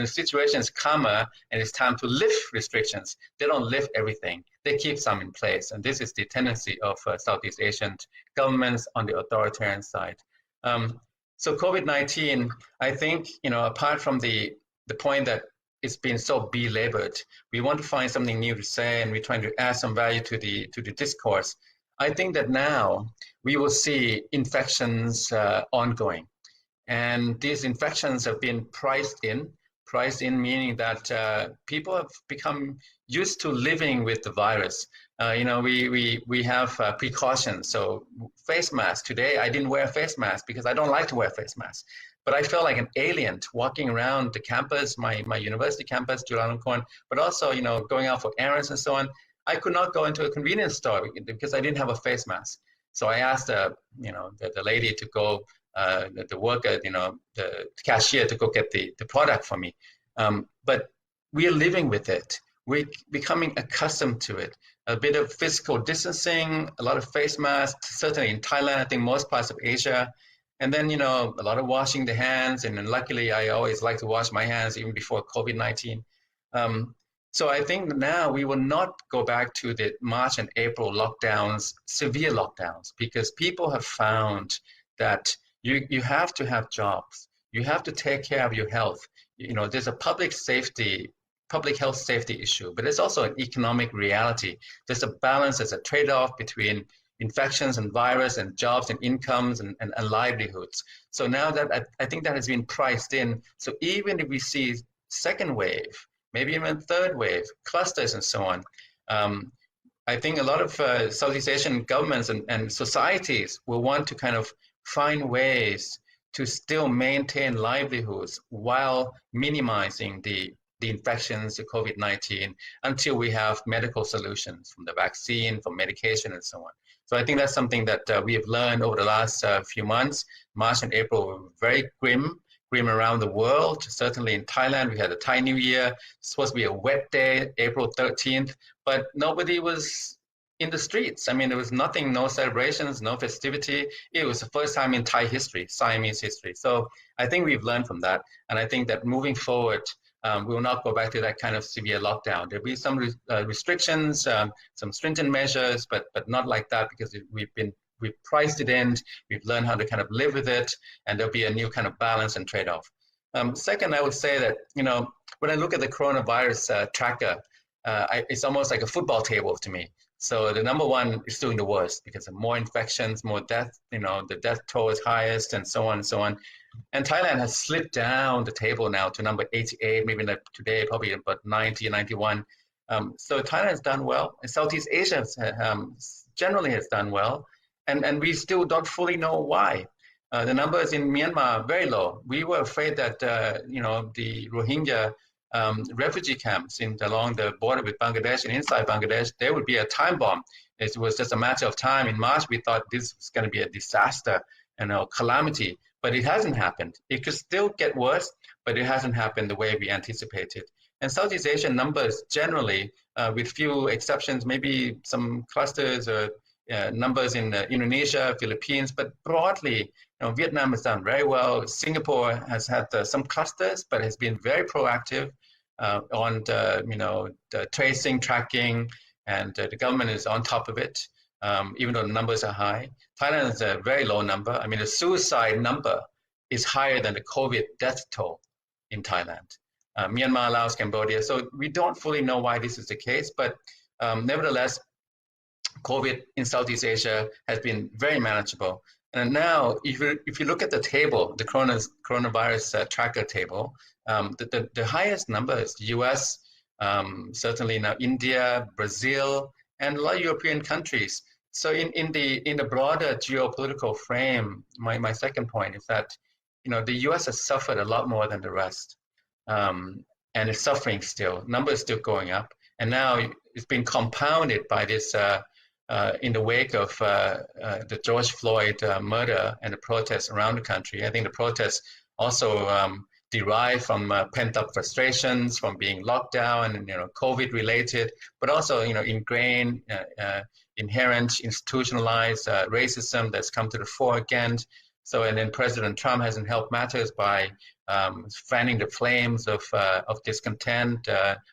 situation is calmer and it's time to lift restrictions, they don't lift everything. They keep some in place, and this is the tendency of Southeast Asian governments on the authoritarian side. So COVID-19, I think, apart from the point that it's been so belabored, we want to find something new to say, and we're trying to add some value to the discourse. I think that now we will see infections ongoing, and these infections have been priced in meaning that people have become used to living with the virus. We have precautions. So face mask. Today, I didn't wear a face mask because I don't like to wear face masks. But I felt like an alien walking around the campus, my university campus, Chulalongkorn, but also, going out for errands and so on. I could not go into a convenience store because I didn't have a face mask. So I asked, the lady to go, the worker, the cashier to go get the product for me. But we are living with it. we're becoming accustomed to it. A bit of physical distancing, a lot of face masks, certainly in Thailand, I think most parts of Asia. And then, a lot of washing the hands. And then luckily, I always like to wash my hands even before COVID-19. So I think now we will not go back to the March and April lockdowns, severe lockdowns, because people have found that you have to have jobs. You have to take care of your health. There's a public health safety issue, but it's also an economic reality. There's a balance, there's a trade-off between infections and virus and jobs and incomes and livelihoods. So now that I think that has been priced in. So even if we see second wave, maybe even third wave, clusters and so on, I think a lot of Southeast Asian governments and societies will want to kind of find ways to still maintain livelihoods while minimizing the infections, the COVID-19, until we have medical solutions from the vaccine, from medication and so on. So I think that's something that we have learned over the last few months. March and April were very grim around the world. Certainly in Thailand, we had a Thai New Year. It's supposed to be a wet day, April 13th, but nobody was in the streets. I mean, there was nothing, no celebrations, no festivity. It was the first time in Thai history, Siamese history. So I think we've learned from that. And I think that moving forward, we will not go back to that kind of severe lockdown. There'll be some restrictions, some stringent measures, but not like that, because we've priced it in, we've learned how to kind of live with it, and there'll be a new kind of balance and trade-off. Second, I would say that, when I look at the coronavirus tracker, it's almost like a football table to me. So the number one is doing the worst because of more infections, more death, the death toll is highest and so on and so on. And Thailand has slipped down the table now to number 88, maybe like today, probably about 90 or 91. So Thailand has done well, and Southeast Asia generally has done well. And we still don't fully know why. The numbers in Myanmar are very low. We were afraid that, the Rohingya refugee camps along the border with Bangladesh and inside Bangladesh, there would be a time bomb. It was just a matter of time. In March, we thought this was going to be a disaster, calamity, but it hasn't happened. It could still get worse, but it hasn't happened the way we anticipated. And Southeast Asian numbers generally, with few exceptions, maybe some clusters or numbers in Indonesia, Philippines, but broadly, Vietnam has done very well. Singapore has had some clusters, but has been very proactive on the tracing, tracking, and the government is on top of it, even though the numbers are high. Thailand is a very low number. I mean, the suicide number is higher than the COVID death toll in Thailand. Myanmar, Laos, Cambodia. So we don't fully know why this is the case, but nevertheless, COVID in Southeast Asia has been very manageable. And now, if you look at the table, the coronavirus tracker table, the highest number is the US, certainly now India, Brazil, and a lot of European countries. So in the broader geopolitical frame, my second point is that the US has suffered a lot more than the rest, and it's suffering still. Numbers still going up, and now it's been compounded by this. In the wake of the George Floyd murder and the protests around the country. I think the protests also derive from pent-up frustrations from being locked down and COVID-related, but also ingrained, inherent, institutionalized racism that's come to the fore again. So, and then President Trump hasn't helped matters by fanning the flames of discontent,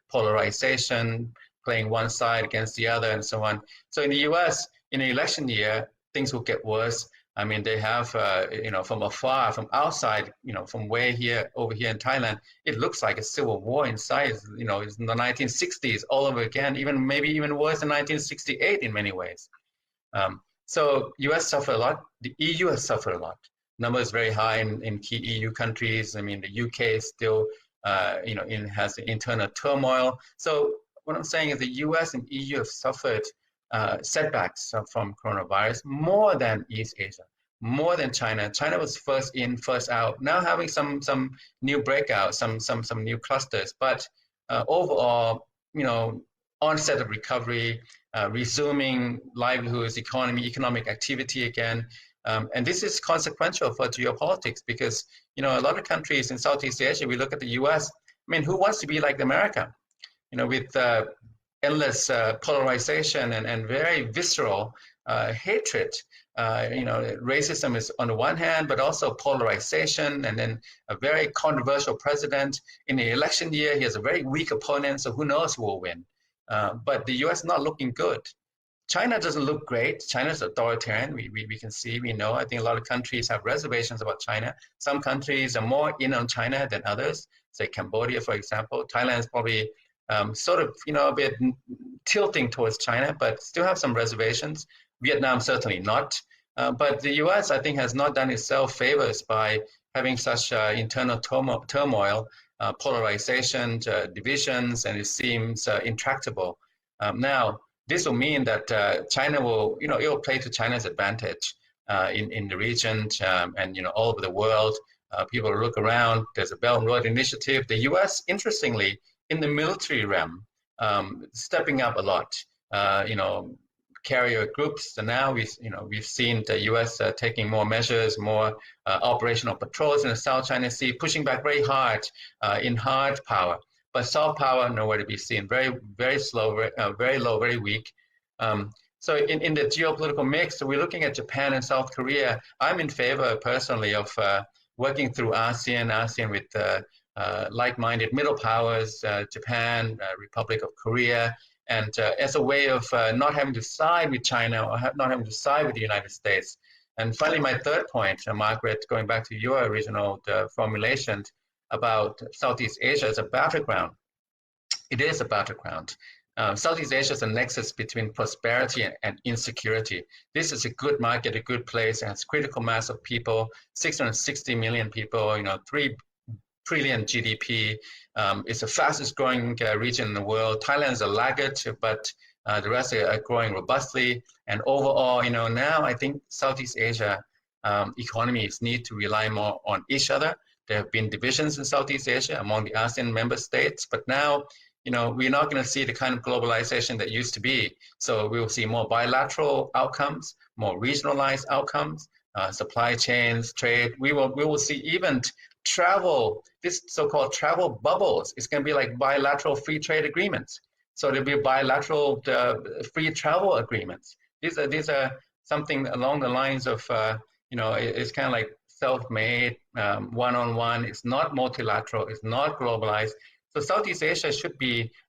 polarization, playing one side against the other, and so on. So in the US, in the election year, things will get worse. I mean, they have, from afar, from outside, from way here, over here in Thailand, it looks like a civil war inside. It's in the 1960s all over again, maybe even worse than 1968 in many ways. So US suffered a lot. The EU has suffered a lot. Number is very high in key EU countries. I mean, the UK is still, has internal turmoil. So what I'm saying is the US and EU have suffered setbacks from coronavirus more than East Asia, more than China. China was first in, first out, now having some new breakouts, some new clusters. But overall, onset of recovery, resuming livelihoods, economic activity again. And this is consequential for geopolitics because, a lot of countries in Southeast Asia, we look at the US, I mean, who wants to be like America? with endless polarization and very visceral hatred. Racism is on the one hand, but also polarization, and then a very controversial president. In the election year, he has a very weak opponent, so who knows who will win. But the US is not looking good. China doesn't look great. China's authoritarian. We can see, we know. I think a lot of countries have reservations about China. Some countries are more in on China than others. Say Cambodia, for example. Thailand is probably sort of, a bit tilting towards China, but still have some reservations. Vietnam certainly not. But the US, I think, has not done itself favors by having such internal turmoil, polarization, divisions, and it seems intractable. Now, this will mean that China will, it will play to China's advantage in the region and, all over the world. People look around, there's a Belt and Road Initiative. The US, interestingly, in the military realm, stepping up a lot, carrier groups. And now we've seen the US taking more measures, more operational patrols in the South China Sea, pushing back very hard in hard power. But soft power, nowhere to be seen. Very, very slow, very low, very weak. So in the geopolitical mix, we're looking at Japan and South Korea. I'm in favor personally of working through ASEAN with like-minded middle powers, Japan, Republic of Korea, and as a way of not having to side with China or not having to side with the United States. And finally, my third point, Margaret, going back to your original formulation about Southeast Asia as a battleground. It is a battleground. Southeast Asia is a nexus between prosperity and insecurity. This is a good market, a good place, and has critical mass of people, 660 million people, 3 trillion GDP. It's the fastest growing region in the world. Thailand is a laggard, but the rest are growing robustly. And overall, now I think Southeast Asia economies need to rely more on each other. There have been divisions in Southeast Asia among the ASEAN member states, but now, we're not going to see the kind of globalization that used to be. So we will see more bilateral outcomes, more regionalized outcomes, supply chains, trade. We will see even travel, this so-called travel bubbles. It's going to be like bilateral free trade agreements. So there'll be bilateral free travel agreements. These are something along the lines of, it's kind of like self-made, one-on-one. It's not multilateral. It's not globalized. So Southeast Asia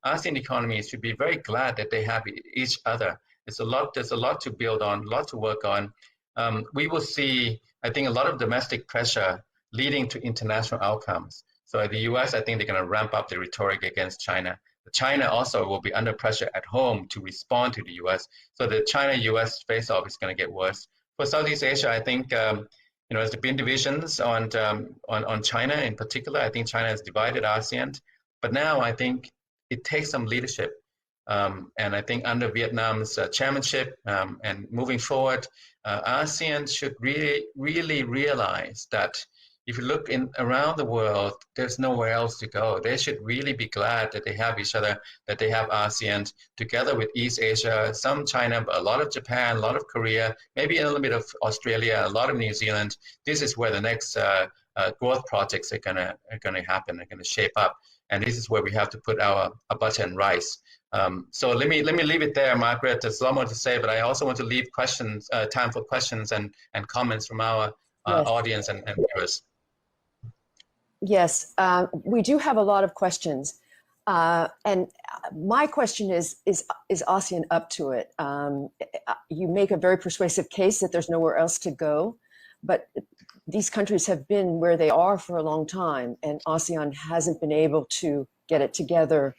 ASEAN economies should be very glad that they have each other. There's a lot to build on, a lot to work on. We will see, I think, a lot of domestic pressure leading to international outcomes. So the US, I think they're going to ramp up the rhetoric against China. China also will be under pressure at home to respond to the US. So the China-US face-off is going to get worse. For Southeast Asia, I think, there's been divisions on China in particular. I think China has divided ASEAN. But now I think it takes some leadership. And I think under Vietnam's chairmanship and moving forward, ASEAN should really realize that if you look around the world, there's nowhere else to go. They should really be glad that they have each other, that they have ASEAN together with East Asia, some China, but a lot of Japan, a lot of Korea, maybe a little bit of Australia, a lot of New Zealand. This is where the next growth projects are gonna happen, are gonna shape up. And this is where we have to put our butter and rice. So let me leave it there, Margaret. There's a lot more to say, but I also want to leave time for questions and comments from our audience and viewers. Yes, we do have a lot of questions. And my question is ASEAN up to it? You make a very persuasive case that there's nowhere else to go, but these countries have been where they are for a long time, and ASEAN hasn't been able to get it together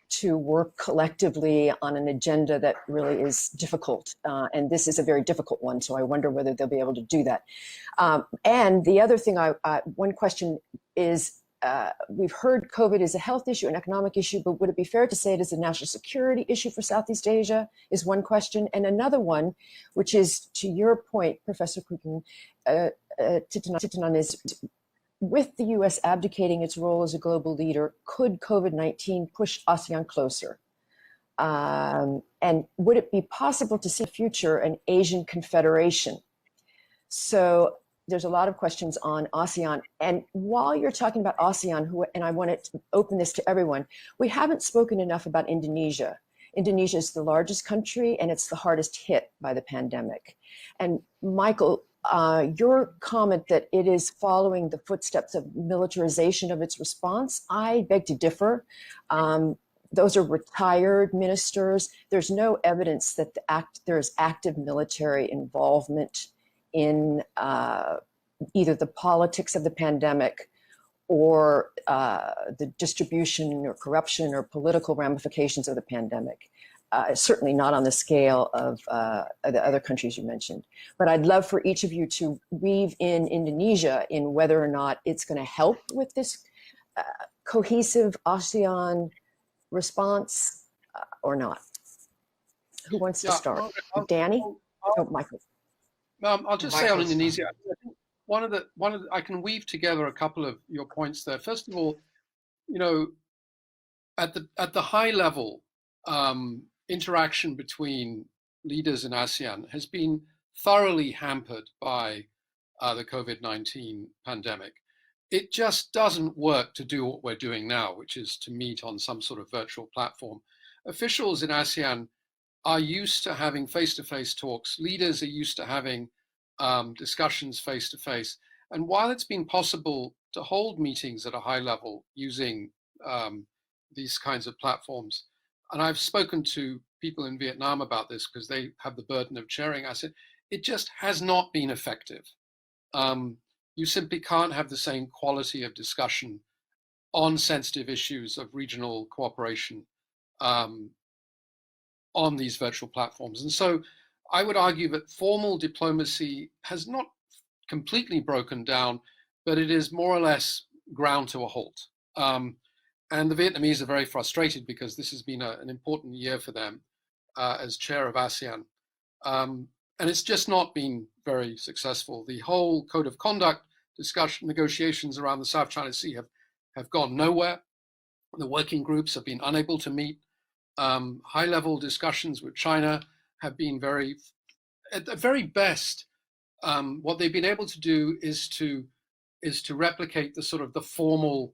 to work collectively on an agenda that really is difficult. And this is a very difficult one, so I wonder whether they'll be able to do that. And the other thing, one question is, we've heard COVID is a health issue, an economic issue, but would it be fair to say it is a national security issue for Southeast Asia, is one question. And another one, which is to your point, Professor Kuan, Titinan, is with the US abdicating its role as a global leader, could COVID-19 push ASEAN closer? And would it be possible to see in the future an Asian confederation? So there's a lot of questions on ASEAN. And while you're talking about ASEAN, and I want to open this to everyone, we haven't spoken enough about Indonesia. Indonesia is the largest country and it's the hardest hit by the pandemic. And Michael, your comment that it is following the footsteps of militarization of its response, I beg to differ. Those are retired ministers. There's no evidence that there's active military involvement in either the politics of the pandemic or the distribution or corruption or political ramifications of the pandemic. Certainly not on the scale of the other countries you mentioned. But I'd love for each of you to weave in Indonesia in whether or not it's going to help with this cohesive ASEAN response or not. Who wants to start? Danny? Michael. I'll just say on Indonesia, I think one of the I can weave together a couple of your points there. First of all, you know, at the high level, interaction between leaders in ASEAN has been thoroughly hampered by the COVID-19 pandemic. It just doesn't work to do what we're doing now, which is to meet on some sort of virtual platform. Officials in ASEAN are used to having face-to-face talks. Leaders are used to having discussions face-to-face. And while it's been possible to hold meetings at a high level using these kinds of platforms, and I've spoken to people in Vietnam about this because they have the burden of chairing ASEAN, it just has not been effective. You simply can't have the same quality of discussion on sensitive issues of regional cooperation on these virtual platforms. And so I would argue that formal diplomacy has not completely broken down, but it is more or less ground to a halt. And the Vietnamese are very frustrated because this has been an important year for them as chair of ASEAN. And it's just not been very successful. The whole code of conduct discussion, negotiations around the South China Sea have gone nowhere. The working groups have been unable to meet. High-level discussions with China have been at the very best, what they've been able to do is to replicate the sort of the formal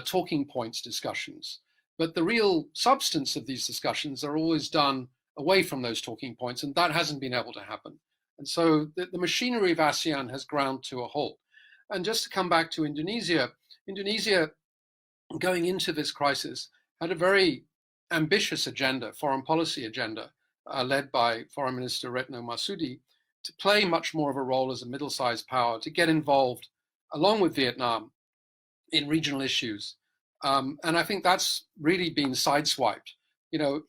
talking points discussions. But the real substance of these discussions are always done away from those talking points, and that hasn't been able to happen. And so the machinery of ASEAN has ground to a halt. And just to come back to Indonesia, going into this crisis had a very ambitious agenda, foreign policy agenda, led by Foreign Minister Retno Marsudi, to play much more of a role as a middle-sized power, to get involved, along with Vietnam, in regional issues. And I think that's really been sideswiped. You know,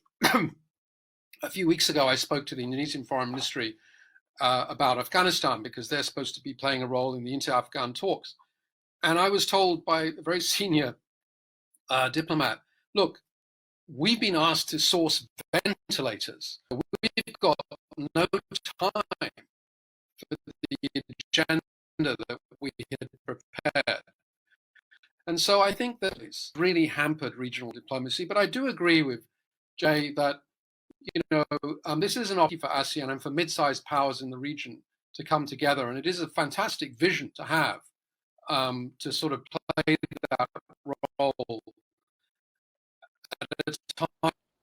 a few weeks ago, I spoke to the Indonesian Foreign Ministry about Afghanistan because they're supposed to be playing a role in the inter-Afghan talks. And I was told by a very senior diplomat, look, we've been asked to source ventilators. We've got no time for the agenda that we had prepared. And so I think that it's really hampered regional diplomacy. But I do agree with Jay that, you know, this is an opportunity for ASEAN and for mid-sized powers in the region to come together. And it is a fantastic vision to have, to sort of play that role at a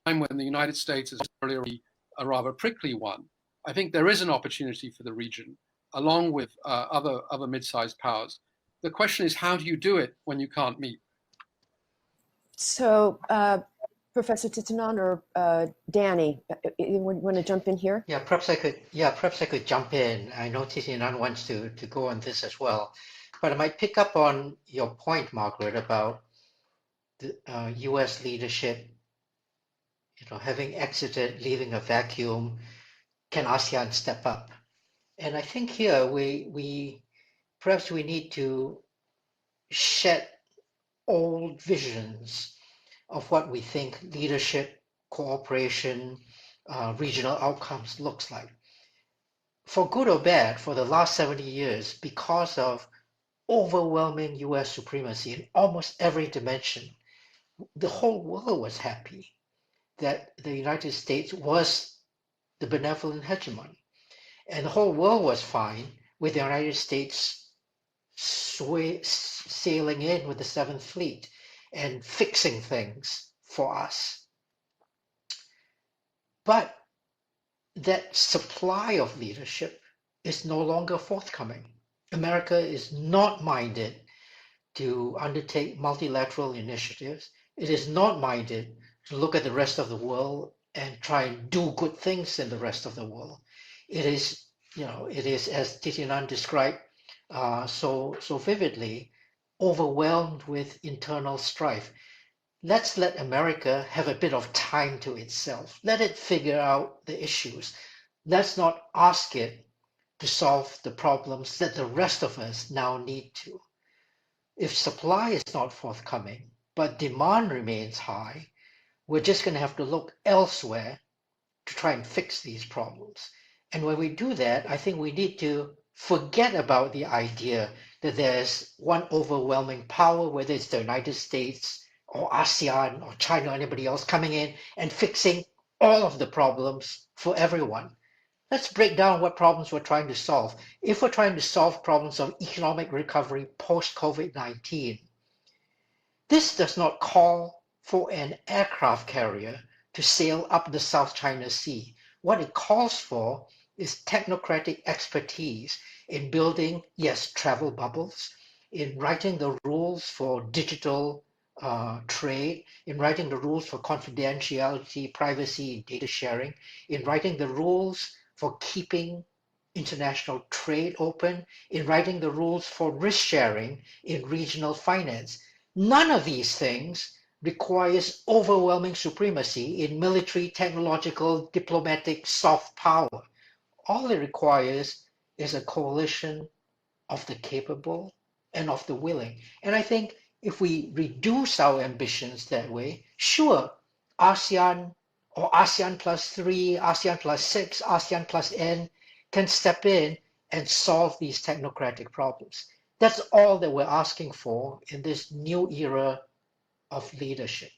time when the United States is really a rather prickly one. I think there is an opportunity for the region, along with other mid-sized powers. The question is, how do you do it when you can't meet? So, Professor Titinon or Danny, you want to jump in here? Yeah, perhaps I could jump in. I know Titinon wants to go on this as well, but I might pick up on your point, Margaret, about the U.S. leadership, you know, having exited, leaving a vacuum. Can ASEAN step up? And I think here we perhaps we need to shed old visions of what we think leadership, cooperation, regional outcomes looks like. For good or bad, for the last 70 years, because of overwhelming US supremacy in almost every dimension, the whole world was happy that the United States was the benevolent hegemon. And the whole world was fine with the United States sailing in with the Seventh Fleet and fixing things for us. But that supply of leadership is no longer forthcoming. America is not minded to undertake multilateral initiatives. It is not minded to look at the rest of the world and try and do good things in the rest of the world. It is, it is, as Titianan described so vividly, overwhelmed with internal strife. Let's let America have a bit of time to itself. Let it figure out the issues. Let's not ask it to solve the problems that the rest of us now need to. If supply is not forthcoming, but demand remains high, we're just going to have to look elsewhere to try and fix these problems. And when we do that, I think we need to forget about the idea that there's one overwhelming power, whether it's the United States or ASEAN or China or anybody else coming in and fixing all of the problems for everyone. Let's break down what problems we're trying to solve. If we're trying to solve problems of economic recovery post-COVID-19, this does not call for an aircraft carrier to sail up the South China Sea. What it calls for is technocratic expertise in building, yes, travel bubbles, in writing the rules for digital trade, in writing the rules for confidentiality, privacy, and data sharing, in writing the rules for keeping international trade open, in writing the rules for risk sharing in regional finance. None of these things requires overwhelming supremacy in military, technological, diplomatic, soft power. All it requires is a coalition of the capable and of the willing. And I think if we reduce our ambitions that way, sure, ASEAN or ASEAN +3, ASEAN +6, ASEAN +N can step in and solve these technocratic problems. That's all that we're asking for in this new era of leadership.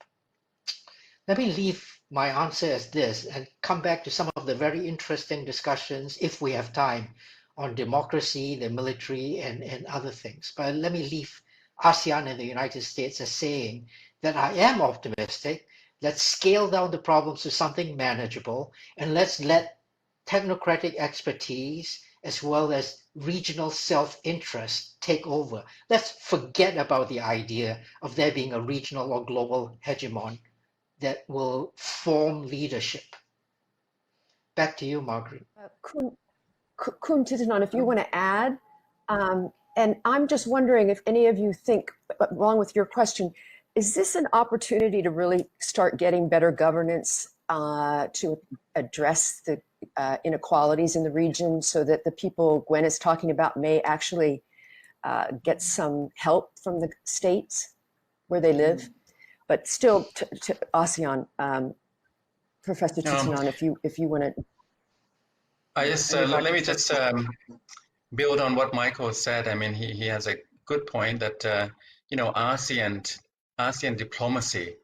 Let me leave my answer as this and come back to some of the very interesting discussions, if we have time, on democracy, the military, and other things. But let me leave ASEAN and the United States as saying that I am optimistic. Let's scale down the problems to something manageable, and let's let technocratic expertise as well as regional self-interest take over. Let's forget about the idea of there being a regional or global hegemon that will form leadership. Back to you, Margaret. Kun Titianan, if you want to add, and I'm just wondering if any of you think, along with your question, is this an opportunity to really start getting better governance to address the inequalities in the region so that the people Gwen is talking about may actually get some help from the states where they live? But still, to ASEAN, Professor Titianan, if you want to. Let me just build on what Michael said. I mean, he has a good point that ASEAN diplomacy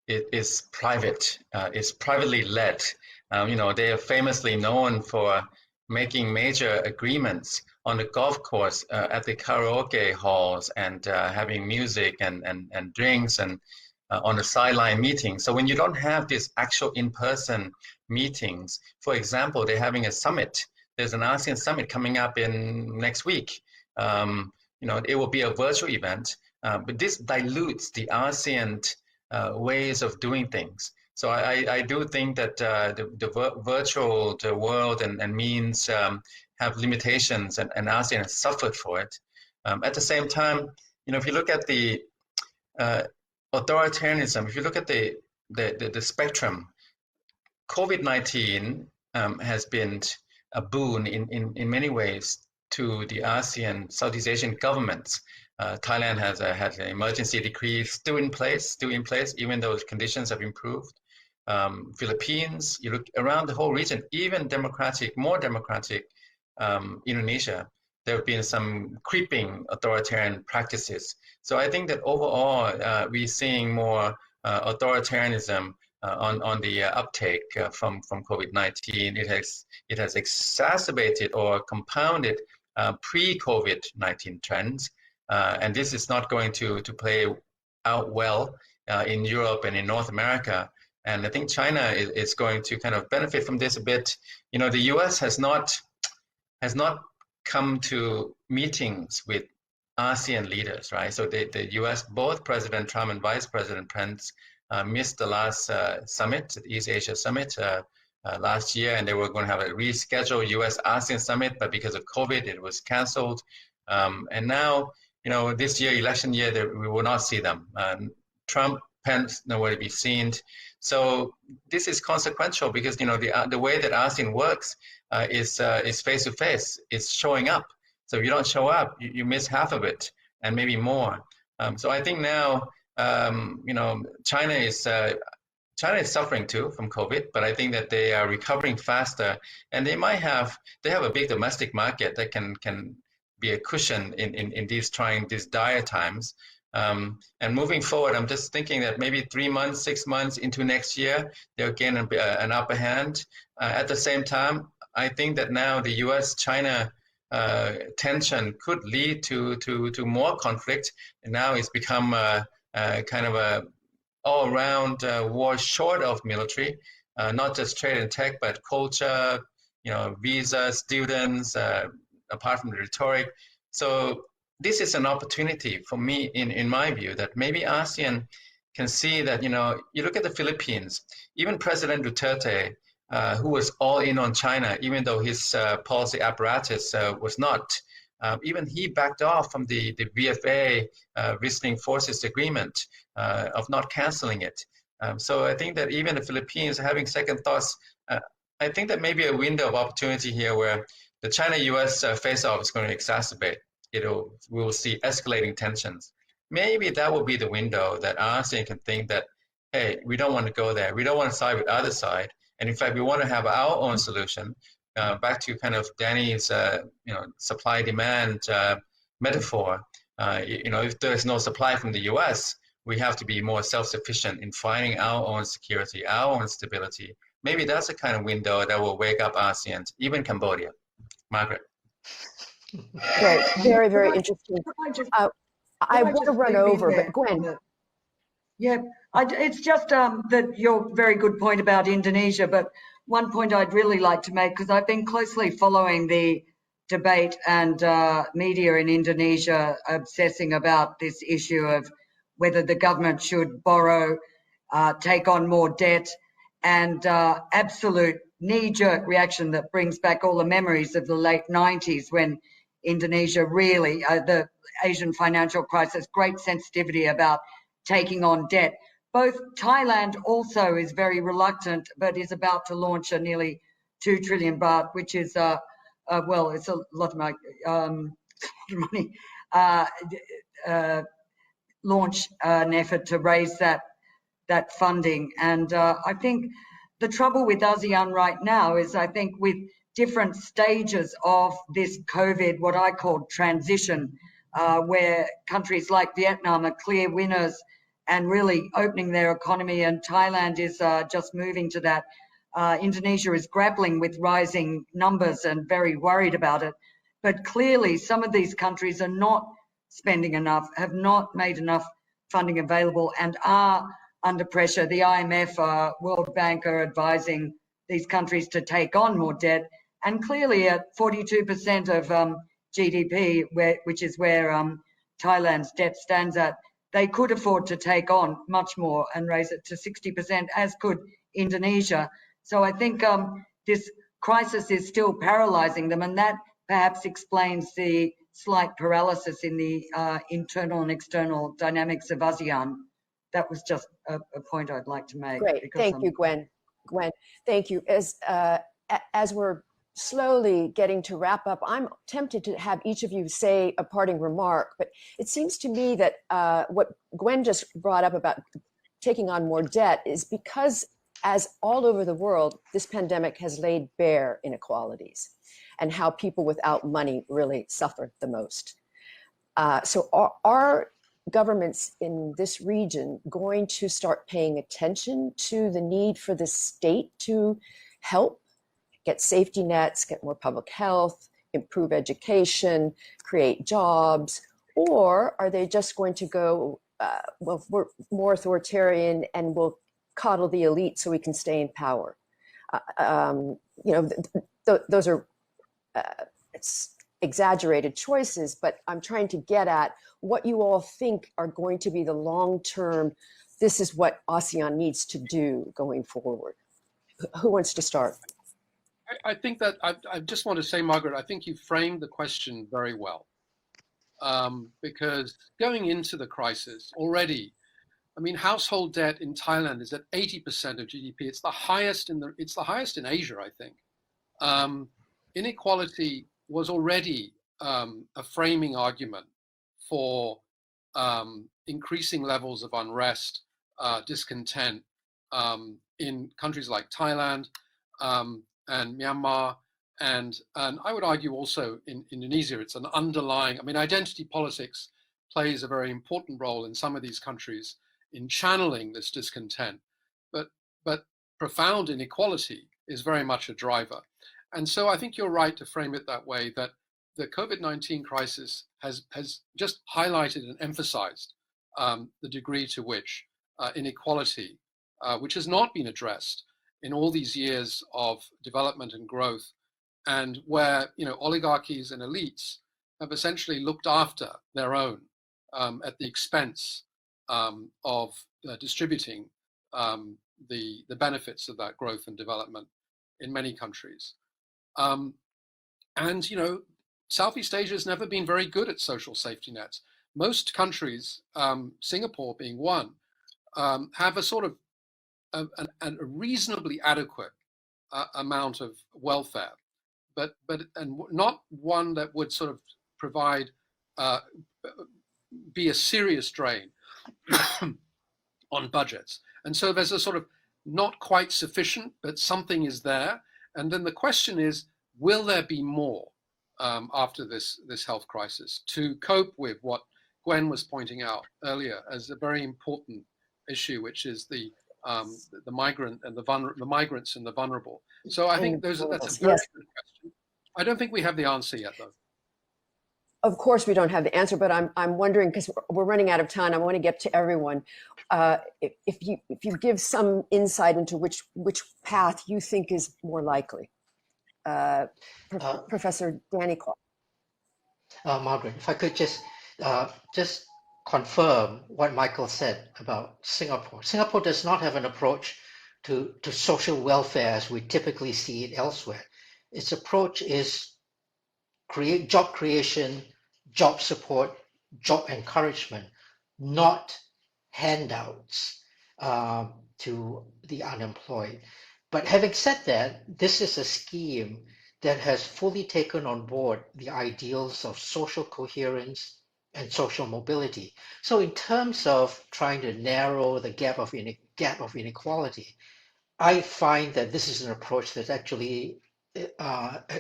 is private, is privately led. They are famously known for making major agreements on the golf course, at the karaoke halls, and having music and drinks, and on the sideline meetings. So when you don't have these actual in-person meetings, for example, they're having a summit. There's an ASEAN summit coming up in next week. It will be a virtual event, but this dilutes the ASEAN ways of doing things. So I do think that the virtual world and means have limitations, and ASEAN has suffered for it. At the same time, if you look at the authoritarianism, if you look at the spectrum, COVID-19 has been a boon in many ways to the ASEAN, Southeast Asian governments. Thailand has had an emergency decree still in place, even though conditions have improved. Philippines, you look around the whole region, even more democratic Indonesia, there have been some creeping authoritarian practices. So I think that overall, we're seeing more authoritarianism on the uptake from COVID-19. It has exacerbated or compounded pre-COVID-19 trends. And this is not going to play out well in Europe and in North America. And I think China is going to kind of benefit from this a bit. You know, the US has not come to meetings with ASEAN leaders, right? So the US, both President Trump and Vice President Pence missed the last summit, the East Asia Summit last year, and they were going to have a rescheduled US-ASEAN Summit, but because of COVID, it was canceled. And now, you know, this year, election year, we will not see them. Trump, Pence, nowhere to be seen. So this is consequential because, you know, the way that ASEAN works is face-to-face. It's showing up. So if you don't show up, you miss half of it and maybe more. So I think now, you know, China is suffering too from COVID, but I think that they are recovering faster, and they have a big domestic market that can be a cushion in these dire times. And moving forward, I'm just thinking that maybe 3 months, 6 months into next year, they'll gain an upper hand. At the same time, I think that now the US-China tension could lead to more conflict, and now it's become kind of a all-around war short of military, not just trade and tech, but culture, you know, visa, students, apart from the rhetoric. So this is an opportunity for me, in my view, that maybe ASEAN can see that, you know, you look at the Philippines, even President Duterte, who was all in on China, even though his policy apparatus was not, even he backed off from the VFA Visiting Forces Agreement of not canceling it. So I think that even the Philippines are having second thoughts. I think that maybe a window of opportunity here where the China-US face-off is going to exacerbate. We will see escalating tensions. Maybe that will be the window that ASEAN can think that, hey, we don't want to go there. We don't want to side with the other side. And in fact, we want to have our own solution. Back to kind of Danny's, you know, supply-demand metaphor. You know, if there's no supply from the US, we have to be more self-sufficient in finding our own security, our own stability. Maybe that's the kind of window that will wake up ASEAN, even Cambodia. Margaret. Great, very, very interesting. I want to run over, but Gwen. Yeah, it's just that your very good point about Indonesia, but one point I'd really like to make, because I've been closely following the debate and media in Indonesia obsessing about this issue of whether the government should borrow, take on more debt, and absolute knee-jerk reaction that brings back all the memories of the late 90s when Indonesia really, the Asian financial crisis, great sensitivity about taking on debt. Both Thailand also is very reluctant, but is about to launch a nearly 2 trillion baht, which is, well, it's a lot of money, launch an effort to raise that funding. And I think the trouble with ASEAN right now is, I think, with different stages of this COVID, what I call transition, where countries like Vietnam are clear winners and really opening their economy, and Thailand is just moving to that. Indonesia is grappling with rising numbers and very worried about it. But clearly some of these countries are not spending enough, have not made enough funding available, and are under pressure. The IMF, World Bank are advising these countries to take on more debt. And clearly at 42% of GDP, which is where Thailand's debt stands at, they could afford to take on much more and raise it to 60%, as could Indonesia. So I think this crisis is still paralyzing them, and that perhaps explains the slight paralysis in the internal and external dynamics of ASEAN. That was just a point I'd like to make. Great, thank you, Gwen. Gwen, thank you. As we're slowly getting to wrap up, I'm tempted to have each of you say a parting remark, but it seems to me that what Gwen just brought up about taking on more debt is because, as all over the world, this pandemic has laid bare inequalities and how people without money really suffer the most. So are governments in this region going to start paying attention to the need for the state to help get safety nets, get more public health, improve education, create jobs, or are they just going to go, well, we're more authoritarian and we'll coddle the elite so we can stay in power? Those are exaggerated choices, but I'm trying to get at what you all think are going to be the long-term, this is what ASEAN needs to do going forward. Who wants to start? I think that I just want to say, Margaret, I think you framed the question very well. Because going into the crisis already, I mean, household debt in Thailand is at 80% of GDP. It's the highest in Asia, I think. Inequality was already a framing argument for increasing levels of unrest, discontent in countries like Thailand and Myanmar, and I would argue also in Indonesia. It's an underlying, I mean, identity politics plays a very important role in some of these countries in channeling this discontent, but profound inequality is very much a driver. And so I think you're right to frame it that way, that the COVID-19 crisis has just highlighted and emphasized the degree to which inequality, which has not been addressed in all these years of development and growth, and where oligarchies and elites have essentially looked after their own at the expense of distributing the benefits of that growth and development in many countries. And Southeast Asia has never been very good at social safety nets. Most countries, Singapore being one, have a sort of a reasonably adequate amount of welfare, but not one that would sort of provide be a serious drain on budgets. And so there's a sort of not quite sufficient, but something is there. And then the question is, will there be more after this health crisis to cope with what Gwen was pointing out earlier as a very important issue, which is the migrant and the migrants and the vulnerable. So I think that's a very good question. I don't think we have the answer yet, though. Of course, we don't have the answer, but I'm wondering, because we're running out of time, I want to get to everyone. If you give some insight into which path you think is more likely, Professor Danny Quah. Margaret, if I could just confirm what Michael said about Singapore. Singapore does not have an approach to social welfare as we typically see it elsewhere. Its approach is job creation, job support, job encouragement, not handouts to the unemployed. But having said that, this is a scheme that has fully taken on board the ideals of social coherence and social mobility. So in terms of trying to narrow the gap of inequality, I find that this is an approach that's actually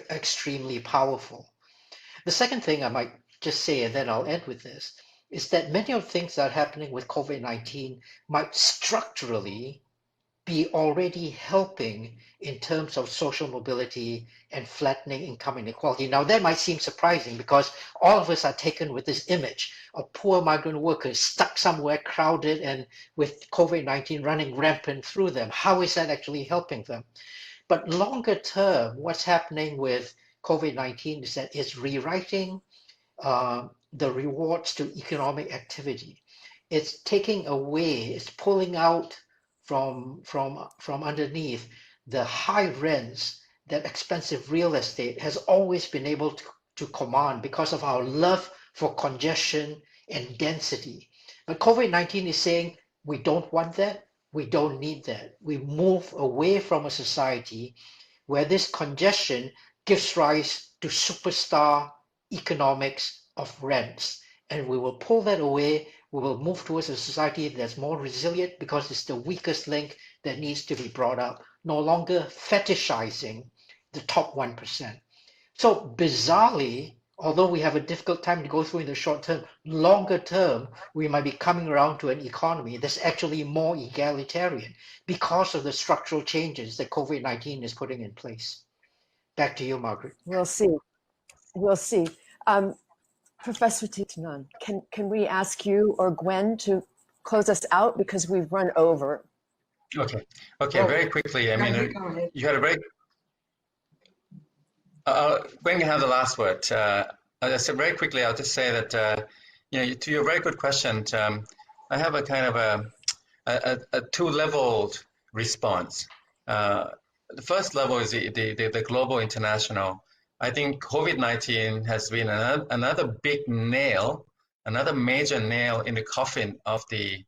extremely powerful. The second thing I might just say, and then I'll end with this, is that many of the things that are happening with COVID-19 might structurally be already helping in terms of social mobility and flattening income inequality. Now, that might seem surprising because all of us are taken with this image of poor migrant workers stuck somewhere crowded and with COVID-19 running rampant through them. How is that actually helping them? But longer term, what's happening with COVID-19 is that it's rewriting the rewards to economic activity. It's taking away, it's pulling out from underneath the high rents that expensive real estate has always been able to command because of our love for congestion and density. But COVID-19 is saying we don't want that, we don't need that. We move away from a society where this congestion gives rise to superstar economics of rents. And we will pull that away. We will move towards a society that's more resilient because it's the weakest link that needs to be brought up, no longer fetishizing the top 1%. So bizarrely, although we have a difficult time to go through in the short term, longer term, we might be coming around to an economy that's actually more egalitarian because of the structural changes that COVID-19 is putting in place. Back to you, Margaret. We'll see. We'll see. Professor Titinan, can we ask you or Gwen to close us out because we've run over? Okay, Well, very quickly. I mean, go ahead. you had a very, Gwen can have the last word. I said very quickly, I'll just say that, to your very good question, I have a kind of a two-leveled response. The first level is the global international. I think COVID-19 has been another big nail, another major nail in the coffin of the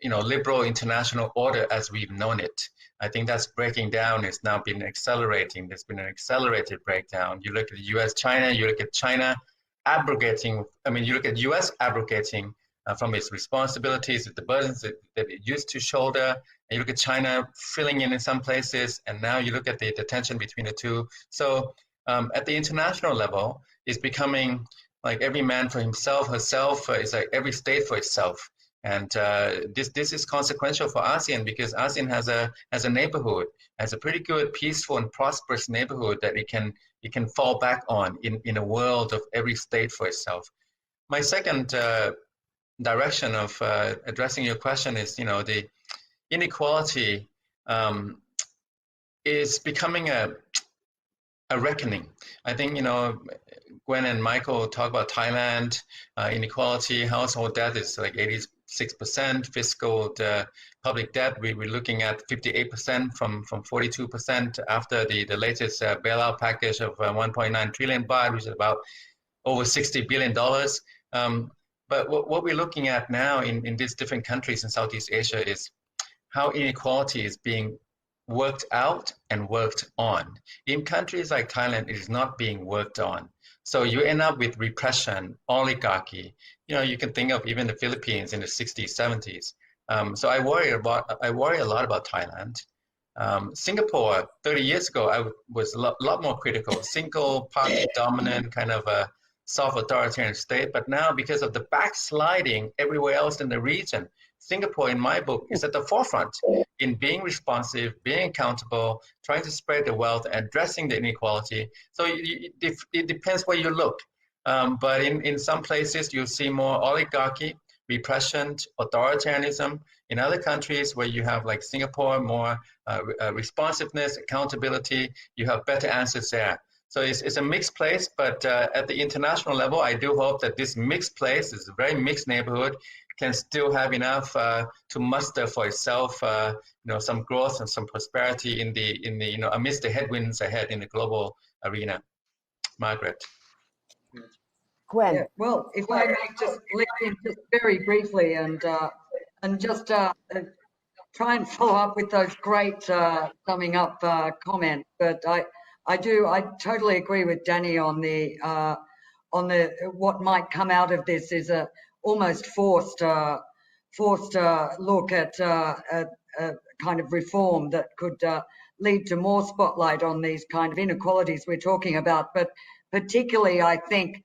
liberal international order as we've known it. I think that's breaking down. It's now been accelerating. There's been an accelerated breakdown. You look at the U.S., China. You look at China abrogating. I mean, you look at U.S. abrogating from its responsibilities, the burdens that it used to shoulder. And you look at China filling in some places, and now you look at the tension between the two. So at the international level, it's becoming like every man for himself, herself. It's like every state for itself. And this is consequential for ASEAN because ASEAN has a neighborhood, has a pretty good, peaceful, and prosperous neighborhood that it can fall back on in a world of every state for itself. My second direction of addressing your question is, the inequality is becoming a reckoning. I think, Gwen and Michael talk about Thailand, inequality, household debt is like 86%, fiscal public debt, we're looking at 58% from 42% after the latest bailout package of 1.9 trillion baht, which is about over $60 billion. But what we're looking at now in these different countries in Southeast Asia is how inequality is being worked out and worked on. In countries like Thailand, it is not being worked on. So you end up with repression, oligarchy. You can think of even the Philippines in the 60s, 70s. So I worry a lot about Thailand. Singapore, 30 years ago, I was a lot more critical. Single party dominant kind of a soft authoritarian state. But now because of the backsliding everywhere else in the region, Singapore, in my book, is at the forefront in being responsive, being accountable, trying to spread the wealth, addressing the inequality. So it depends where you look. But in some places, you'll see more oligarchy, repression, authoritarianism. In other countries where you have, like Singapore, more responsiveness, accountability, you have better answers there. So it's a mixed place, but at the international level, I do hope that this mixed place, this very mixed neighborhood, can still have enough to muster for itself, some growth and some prosperity in the amidst the headwinds ahead in the global arena. Margaret. Gwen. Yeah, well, if I may just leap in just very briefly and just try and follow up with those great summing up comments, but I totally agree with Danny on the what might come out of this is a almost forced look at kind of reform that could lead to more spotlight on these kind of inequalities we're talking about. But particularly, I think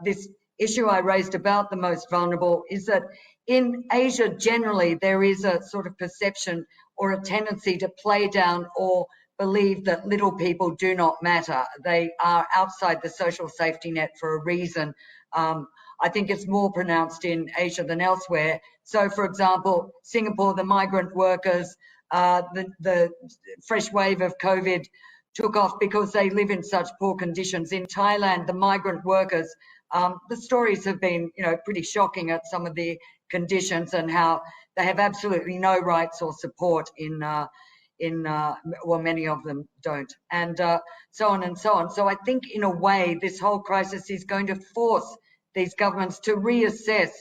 this issue I raised about the most vulnerable is that in Asia generally, there is a sort of perception or a tendency to play down or believe that little people do not matter. They are outside the social safety net for a reason. I think it's more pronounced in Asia than elsewhere. So, for example, Singapore, the migrant workers, the fresh wave of COVID took off because they live in such poor conditions. In Thailand, the migrant workers, the stories have been, pretty shocking at some of the conditions and how they have absolutely no rights or support well, many of them don't, and so on and so on. So I think in a way, this whole crisis is going to force these governments to reassess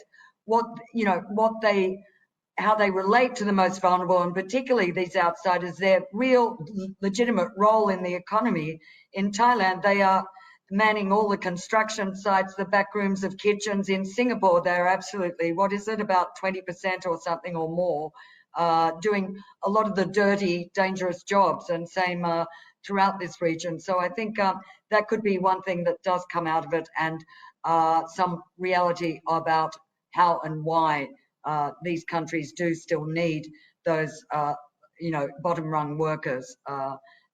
how they relate to the most vulnerable, and particularly these outsiders, their real legitimate role in the economy. In Thailand, they are manning all the construction sites, the back rooms of kitchens. In Singapore, they're absolutely, about 20% or something or more, doing a lot of the dirty, dangerous jobs, and same throughout this region. So I think that could be one thing that does come out of it, and some reality about how and why these countries do still need those, bottom rung workers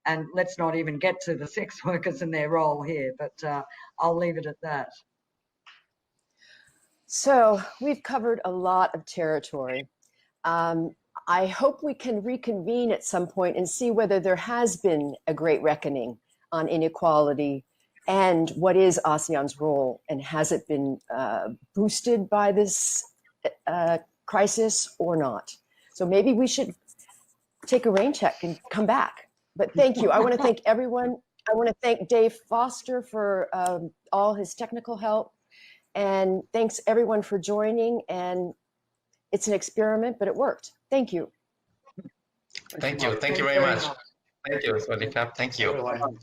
And let's not even get to the sex workers and their role here, but I'll leave it at that. So we've covered a lot of territory. I hope we can reconvene at some point and see whether there has been a great reckoning on inequality and what is ASEAN's role, and has it been boosted by this crisis or not? So maybe we should take a rain check and come back. But thank you. I want to thank everyone. I want to thank Dave Foster for all his technical help. And thanks everyone for joining. And it's an experiment, but it worked. Thank you. Thank you. Thank you very much. Thank you. Thank you. Everyone.